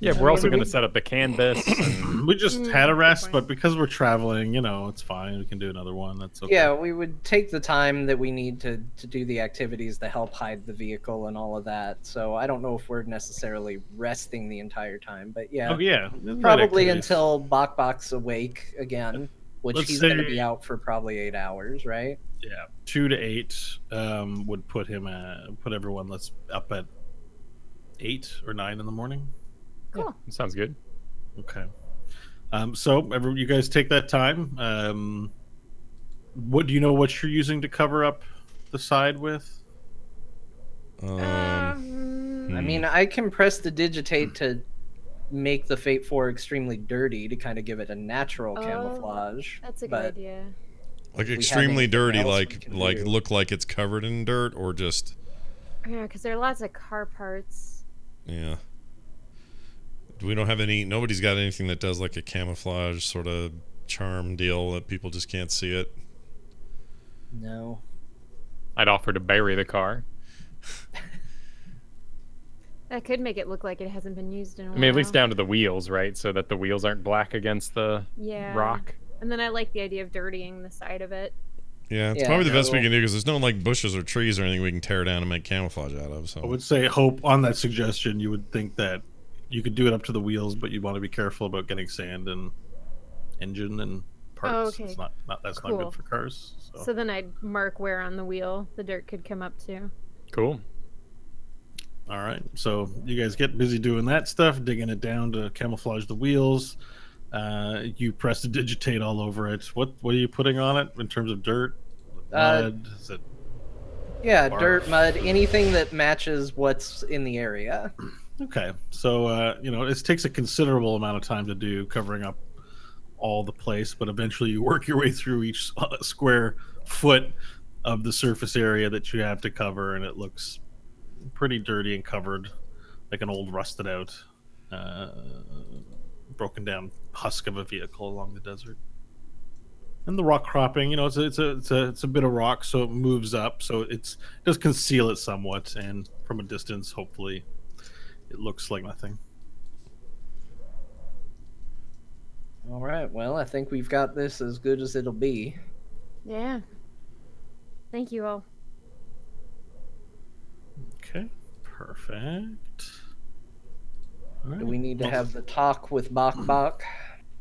Yeah, we're also going to set up the canvas. And We just had a rest, but because we're traveling, it's fine. We can do another one. That's okay. Yeah, we would take the time that we need to do the activities to help hide the vehicle and all of that. So I don't know if we're necessarily resting the entire time, but yeah. Oh, yeah. Probably until Bok Bok's awake again, which Let's he's going to say- be out for probably 8 hours, right? Yeah, 2 to 8 would put him put everyone up at 8 or 9 in the morning. Cool. sounds good. Okay. So you guys take that time. What do you know what you're using to cover up the side with? I mean, I can press the digitate to make the Fate 4 extremely dirty to kind of give it a natural camouflage. That's a good but idea. Like we extremely have dirty, anything else like we can do. look like it's covered in dirt, or just Yeah, because there are lots of car parts. yeah. We don't have any. Nobody's got anything that does like a camouflage sort of charm deal that people just can't see it. No. I'd offer to bury the car. That could make it look like it hasn't been used in a while. I mean, at least down to the wheels, right? So that the wheels aren't black against the rock. And then I like the idea of dirtying the side of it. Yeah, it's probably the best we can do because there's no like bushes or trees or anything we can tear down and make camouflage out of. So I would say, Hope, on that suggestion, you would think that you could do it up to the wheels, but you'd want to be careful about getting sand and engine and parts. Oh, okay. It's not that's not good for cars. So then I'd mark where on the wheel the dirt could come up to. Cool. All right, so you guys get busy doing that stuff, digging it down to camouflage the wheels. You press to digitate all over it. What are you putting on it in terms of dirt? Mud? Is it barf? Dirt, mud, anything that matches what's in the area. Okay, so it takes a considerable amount of time to do, covering up all the place, but eventually you work your way through each square foot of the surface area that you have to cover, and it looks pretty dirty and covered, like an old rusted out, broken down husk of a vehicle along the desert. And the rock cropping, it's a bit of rock, so it moves up, so it does conceal it somewhat, and from a distance, hopefully, it looks like nothing. All right, well, I think we've got this as good as it'll be. Yeah. Thank you all. Okay, perfect. All right. Do we need to have the talk with Bok Bok?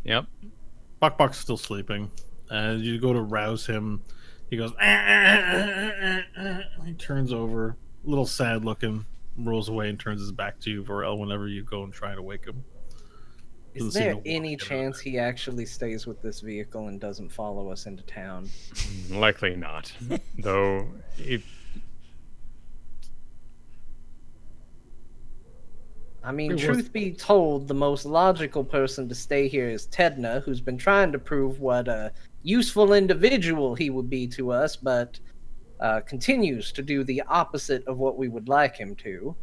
Yep. Bok Bok's still sleeping. You go to rouse him. He goes, he turns over, a little sad looking, rolls away and turns his back to you, Varel, whenever you go and try to wake him. Is there any chance he actually stays with this vehicle and doesn't follow us into town? Likely not. Though, I mean, truth be told, the most logical person to stay here is Tecna, who's been trying to prove what a useful individual he would be to us, but continues to do the opposite of what we would like him to.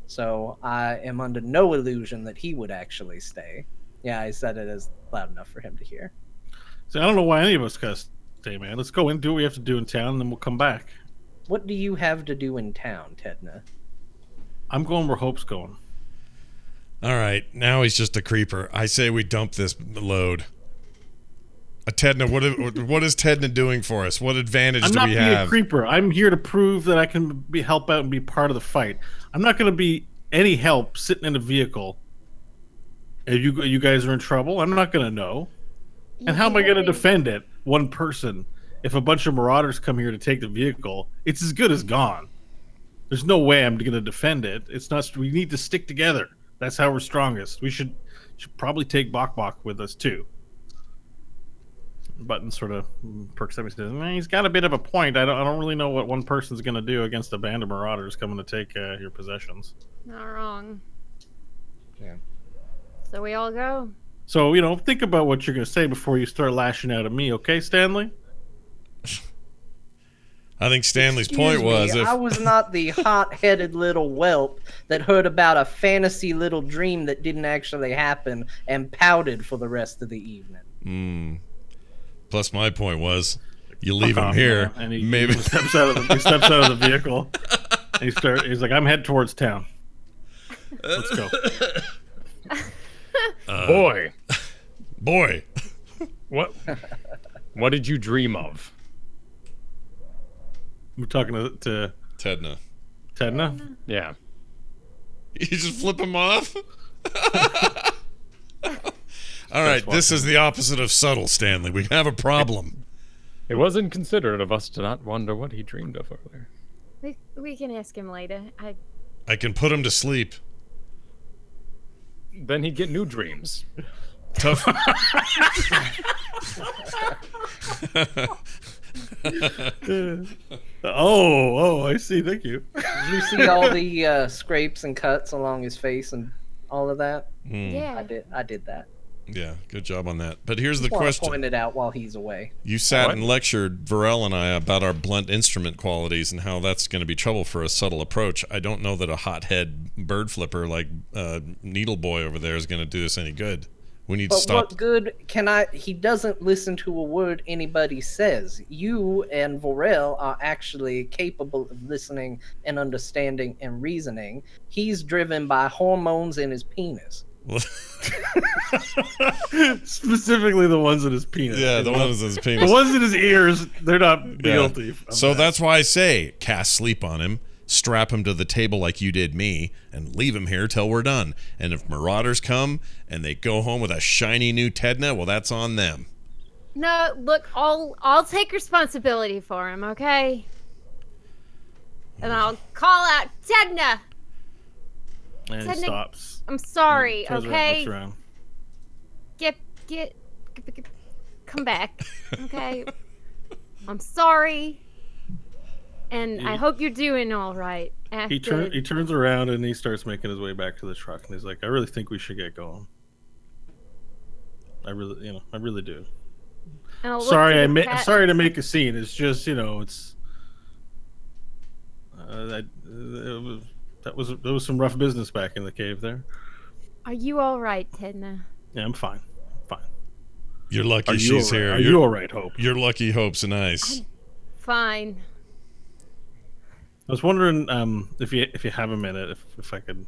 So I am under no illusion that he would actually stay. Yeah, I said it as loud enough for him to hear. So I don't know why any of us gotta stay, man. Let's go and do what we have to do in town, and then we'll come back. What do you have to do in town, Tecna? I'm going where Hope's going. All right, now he's just a creeper. I say we dump this load. Tecna, what is Tecna doing for us? What advantage do we have? I'm not being a creeper. I'm here to prove that I can help out and be part of the fight. I'm not going to be any help sitting in a vehicle. If you guys are in trouble, I'm not going to know. And how am I going to defend it? One person. If a bunch of marauders come here to take the vehicle, it's as good as gone. There's no way I'm going to defend it. It's not. We need to stick together. That's how we're strongest. We should probably take Bok Bok with us too. Button sort of perks up and says, he's got a bit of a point. I don't really know what one person's going to do against a band of marauders coming to take your possessions. Not wrong. Yeah. So we all go. So, think about what you're going to say before you start lashing out at me, okay, Stanley? I think Stanley's point was I was not the hot-headed little whelp that heard about a fantasy little dream that didn't actually happen and pouted for the rest of the evening. Plus, my point was, you leave him here, and he maybe steps out of the vehicle. And he's like, I'm headed towards town. Let's go. Boy. What did you dream of? We're talking to Tecna. Tecna? Yeah. You just flip him off? All right, this is the opposite of subtle, Stanley. We have a problem. It was inconsiderate of us to not wonder what he dreamed of earlier. We can ask him later. I can put him to sleep. Then he'd get new dreams. Tough. Oh, I see. Thank you. Did you see all the scrapes and cuts along his face and all of that? Yeah. I did that. Yeah, good job on that. But here's the Just wanna question. point it out while he's away. You sat and lectured Varel and I about our blunt instrument qualities and how that's going to be trouble for a subtle approach. I don't know that a hothead bird flipper like Needle Boy over there is going to do us any good. We need to But stop. what good can I... He doesn't listen to a word anybody says. You and Vorel are actually capable of listening and understanding and reasoning. He's driven by hormones in his penis. Specifically the ones in his penis. Yeah, the ones in his penis. The ones in his ears, they're not guilty. So that's why I say cast sleep on him, strap him to the table like you did me, and leave him here till we're done. And if marauders come and they go home with a shiny new Tecna, well, that's on them. No, look, I'll take responsibility for him, okay? And I'll call out Tecna. And he stops. I'm sorry, Turns okay? around. Get, come back, okay? I'm sorry, and I hope you're doing all right. He turns around and he starts making his way back to the truck, and he's like, "I really think we should get going. I really do. Sorry, sorry to make a scene. It's just, it's that was some rough business back in the cave there. Are you all right, Tecna? Yeah, I'm fine. You're lucky she's here. Are you all right, Hope? You're lucky Hope's nice. Fine. I was wondering if you have a minute, if I could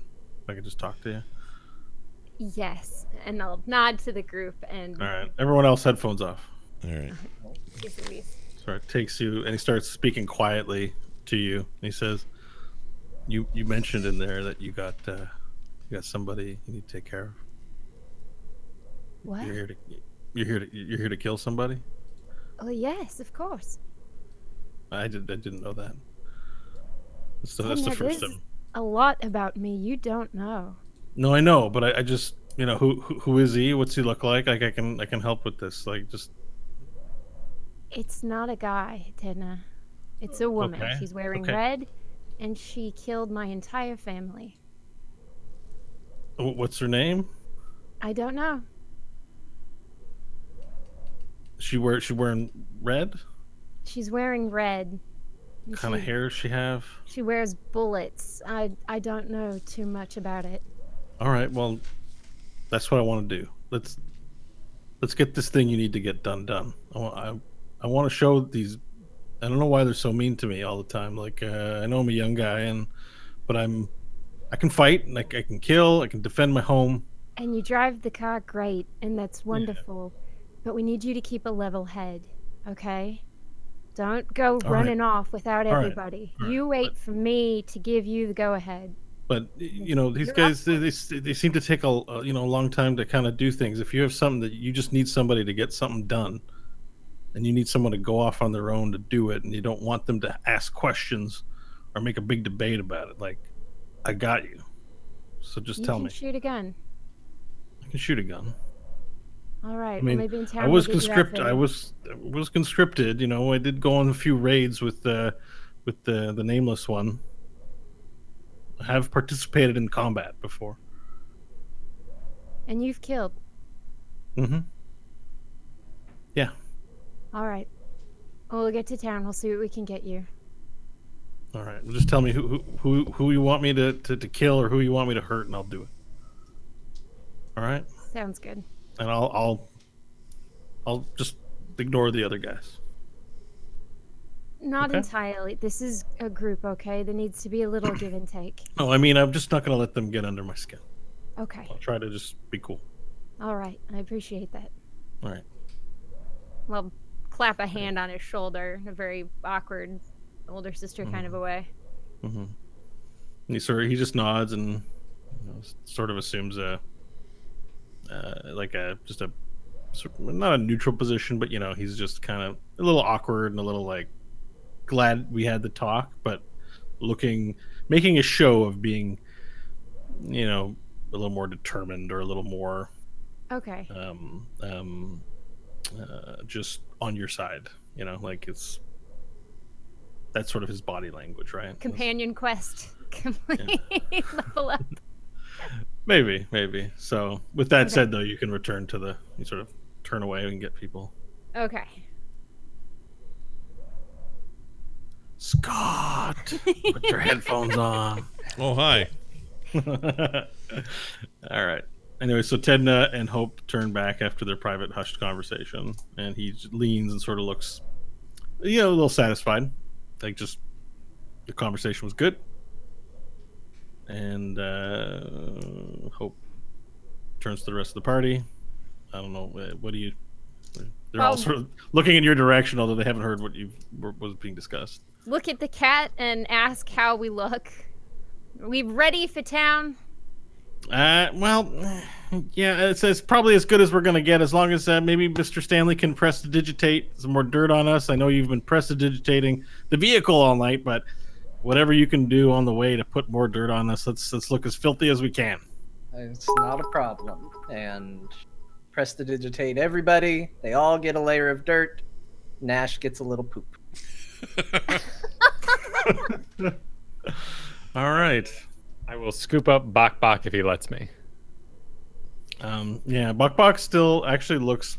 just talk to you. Yes, and I'll nod to the group and. All right, everyone else, headphones off. All right. So it takes you, and he starts speaking quietly to you. And he says, "You mentioned in there that you got somebody you need to take care of. What? You're here to kill somebody." Oh yes, of course. I didn't know that. So that's the first time. A lot about me you don't know. No, I know, but I just, who is he? What's he look like? Like I can help with this. Like just. It's not a guy, Tecna. It's a woman. Okay. She's wearing red, and she killed my entire family. What's her name? I don't know. She wearing red? She's wearing red. What kind of hair does she have? She wears bullets. I don't know too much about it. All right, well, that's what I want to do. Let's get this thing you need to get done. I want to show these. I don't know why they're so mean to me all the time. Like I know I'm a young guy, but I can fight, and I can kill. I can defend my home. And you drive the car great, and that's wonderful. Yeah. But we need you to keep a level head, okay? Don't go running off without everybody. Right. You wait for me to give you the go-ahead. But these guys, they seem to take a long time to kind of do things. If you have something that you just need somebody to get something done, and you need someone to go off on their own to do it, and you don't want them to ask questions or make a big debate about it, like, I got you. So just tell me. You can shoot a gun. I can shoot a gun. All right. I mean, well, maybe in town I was conscripted. I was conscripted. I did go on a few raids with the nameless one. I have participated in combat before. And you've killed. Mm-hmm. Yeah. All right. Well, we'll get to town. We'll see what we can get you. All right. Well, just tell me who you want me to kill or who you want me to hurt, and I'll do it. All right. Sounds good. And I'll just ignore the other guys. Not entirely. This is a group, okay? There needs to be a little give and take. No, I mean, I'm just not going to let them get under my skin. Okay. I'll try to just be cool. All right. I appreciate that. All right. Well, clap a hand on his shoulder in a very awkward older sister kind of a way. Mm-hmm. And he just nods and sort of assumes not a neutral position, but he's just kind of a little awkward and a little like glad we had the talk, but making a show of being a little more determined or a little more just on your side, like that's sort of his body language, right? Companion quest complete. Level up. Maybe. So with that said, though, you can return to you sort of turn away and get people. Okay. Scott, put your headphones on. Oh, hi. All right. Anyway, so Tecna and Hope turn back after their private hushed conversation, and he leans and sort of looks, a little satisfied. Like, just the conversation was good. And Hope turns to the rest of the party. I don't know. What do you? They're all sort of looking in your direction, although they haven't heard what was being discussed. Look at the cat and ask how we look. Are we ready for town? Well, yeah, it's probably as good as we're gonna get, as long as maybe Mr. Stanley can prestidigitate some more dirt on us. I know you've been prestidigitating the vehicle all night, but whatever you can do on the way to put more dirt on us, let's look as filthy as we can. It's not a problem. And prestidigitate everybody. They all get a layer of dirt. Nash gets a little poop. All right. I will scoop up Bok Bok if he lets me. Yeah, Bok Bok still actually looks.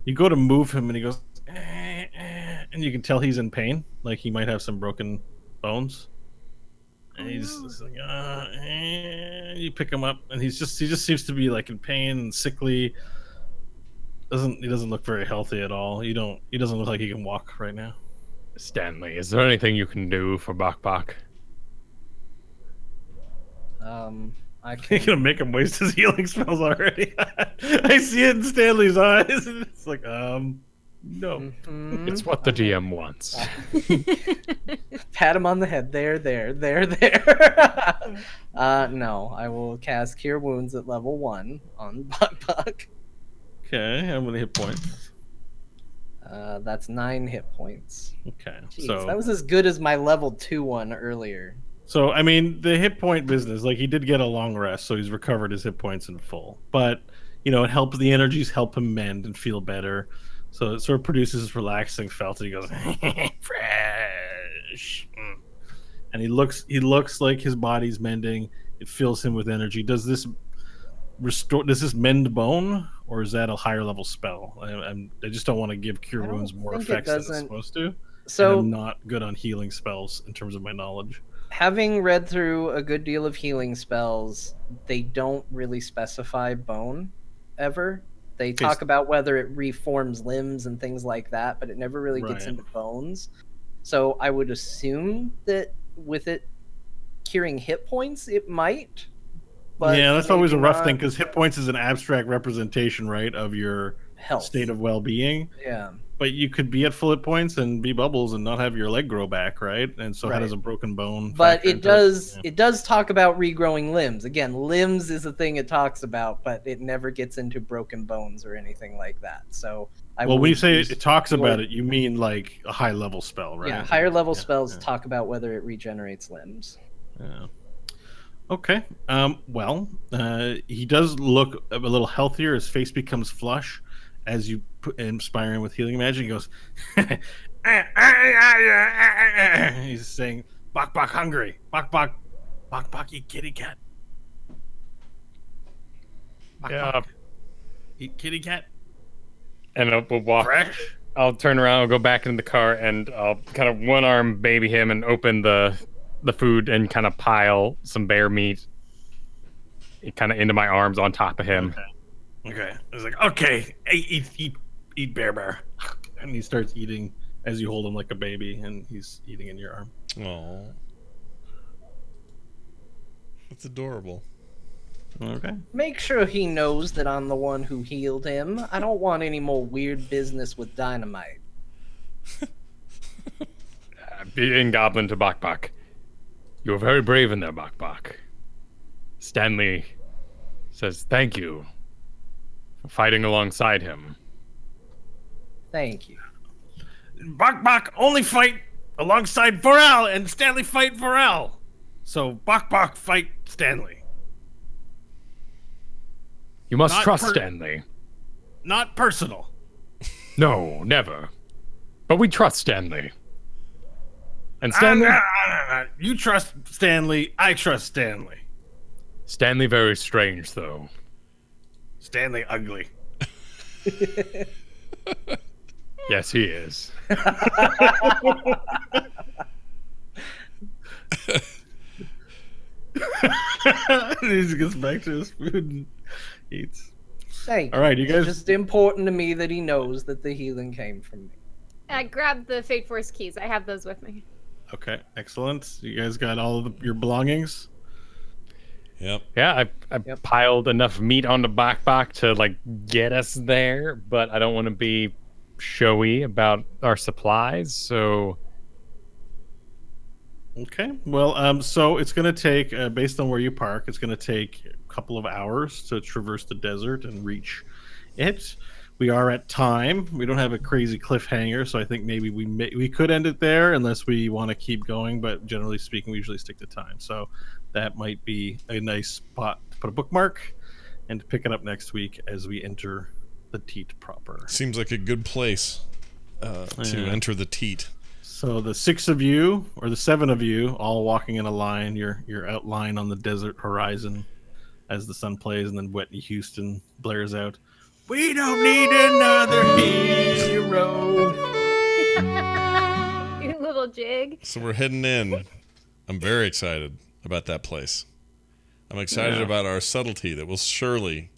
You go to move him, and he goes, and you can tell he's in pain. Like he might have some broken bones. And he's just like, you pick him up, and he just seems to be like in pain and sickly. He doesn't look very healthy at all. He doesn't look like he can walk right now. Stanley, is there anything you can do for Bok Bok? You're gonna make him waste his healing spells already. I see it in Stanley's eyes. It's like, no. Mm-hmm. It's what the DM wants. Pat him on the head. There. No, I will cast Cure Wounds at level 1 on Bok Bok. Okay, how many hit points? That's 9 hit points. Okay, Jeez, so that was as good as my level 2 one earlier. So, I mean, the hit point business, like, he did get a long rest, so he's recovered his hit points in full. But, it helps, the energies help him mend and feel better. So it sort of produces this relaxing felt, and he goes, fresh. And he looks like his body's mending. It fills him with energy. Does this mend bone, or is that a higher level spell? I just don't want to give Cure Wounds more effects than it's supposed to. So I'm not good on healing spells in terms of my knowledge. Having read through a good deal of healing spells, they don't really specify bone ever. They talk about whether it reforms limbs and things like that, but it never really gets into bones. So I would assume that with it curing hit points, it might. But yeah, that's always a rough thing, because hit points is an abstract representation, right, of your health state of well-being. Yeah. But you could be at full hit points and be bubbles and not have your leg grow back, right? And so how does a broken bone? But it does talk about regrowing limbs. Again, limbs is a thing it talks about, but it never gets into broken bones or anything like that. So when you say it talks about it, you mean like a high level spell, right? Yeah, higher level spells talk about whether it regenerates limbs. Yeah. Okay. He does look a little healthier. His face becomes flush as you inspire him with healing magic. He goes, he's saying, Bok Bok hungry. Bok Bok, eat kitty cat. Bok Bok, eat kitty cat. And we'll walk. Fresh. I'll turn around, I'll go back into the car, and I'll kind of one arm baby him and open the food and kind of pile some bear meat kind of into my arms on top of him. Okay. He's like, okay, eat bear. And he starts eating as you hold him like a baby, and he's eating in your arm. Oh. That's adorable. Okay. Make sure he knows that I'm the one who healed him. I don't want any more weird business with dynamite. Being goblin to Bok Bok. You were very brave in there, Bok Bok. Stanley says thank you for fighting alongside him. Thank you. Bok Bok only fight alongside Vorel, and Stanley fight Vorel. So Bok Bok fight Stanley. You must trust Stanley. Not personal. No, never. But we trust Stanley. And Stanley? You trust Stanley. I trust Stanley. Stanley very strange, though. Stanley ugly. Yes, he is. He just gets back to his food and eats. Thank All right, you guys. It's just important to me that he knows that the healing came from me. I grabbed the Fate Force keys. I have those with me. Okay, excellent. You guys got all of your belongings? Yep. Yeah, I piled enough meat on the backpack to like get us there, but I don't want to be showy about our supplies, so. Okay. Well, so it's going to take, based on where you park, it's going to take a couple of hours to traverse the desert and reach it. We are at time. We don't have a crazy cliffhanger, so I think maybe we could end it there unless we want to keep going. But generally speaking, we usually stick to time. So that might be a nice spot to put a bookmark and to pick it up next week as we enter the Teat proper. Seems like a good place to enter the Teat. So the 6 of you, or the 7 of you, all walking in a line. You're outlined on the desert horizon as the sun plays, and then Whitney Houston blares out, "We don't need another hero." Your little jig. So we're heading in. I'm very excited about that place. I'm excited about our subtlety that will surely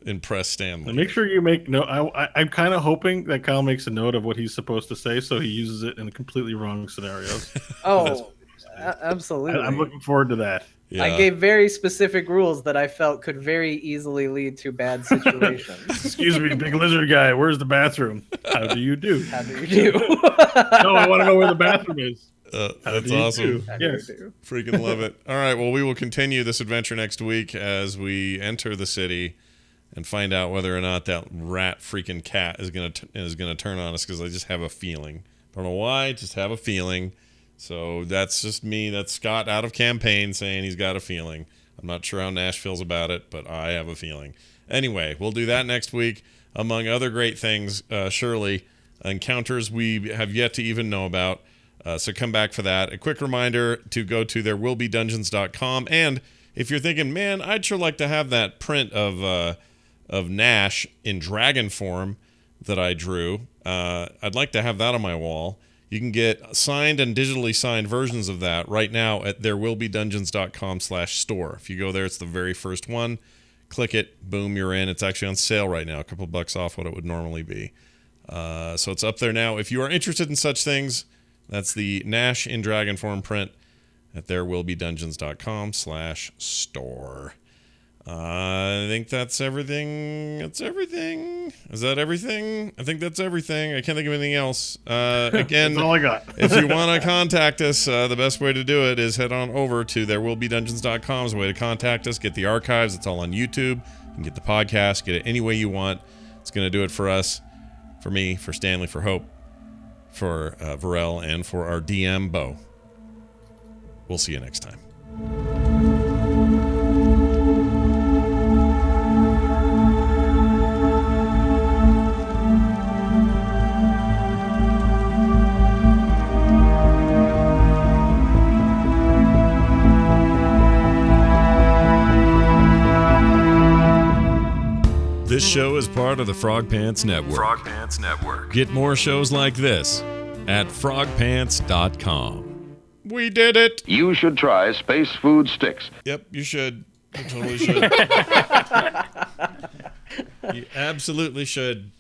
impress Stanley. Make sure you make note. I'm kind of hoping that Kyle makes a note of what he's supposed to say, so he uses it in completely wrong scenarios. Oh, absolutely. I'm looking forward to that. Yeah. I gave very specific rules that I felt could very easily lead to bad situations. Excuse me, big lizard guy. Where's the bathroom? How do you do? How do you do? No, I want to know where the bathroom is. That's awesome. Yes. Freaking love it. All right, well, we will continue this adventure next week as we enter the city and find out whether or not that rat freaking cat is gonna turn on us, because I just have a feeling. Don't know why, just have a feeling. So that's just me. That's Scott out of campaign saying he's got a feeling. I'm not sure how Nash feels about it, but I have a feeling. Anyway, we'll do that next week, among other great things, surely. Encounters we have yet to even know about. So come back for that. A quick reminder to go to therewillbedungeons.com. And if you're thinking, man, I'd sure like to have that print of Nash in dragon form that I drew. I'd like to have that on my wall. You can get signed and digitally signed versions of that right now at therewillbedungeons.com/store. If you go there, it's the very first one. Click it, boom, you're in. It's actually on sale right now, a couple bucks off what it would normally be. So it's up there now. If you are interested in such things, that's the Nash in dragon form print at therewillbedungeons.com/store. I think that's everything. That's everything. Is that everything? I think that's everything. I can't think of anything else. Again, that's all I got. If you want to contact us, the best way to do it is head on over to therewillbedungeons.com. Is a way to contact us. Get the archives. It's all on YouTube. You can get the podcast. Get it any way you want. It's going to do it for us, for me, for Stanley, for Hope, for Varel, and for our DM, Bo. We'll see you next time. This show is part of the Frog Pants Network. Frog Pants Network. Get more shows like this at frogpants.com. We did it! You should try Space Food Sticks. Yep, you should. You totally should. You absolutely should.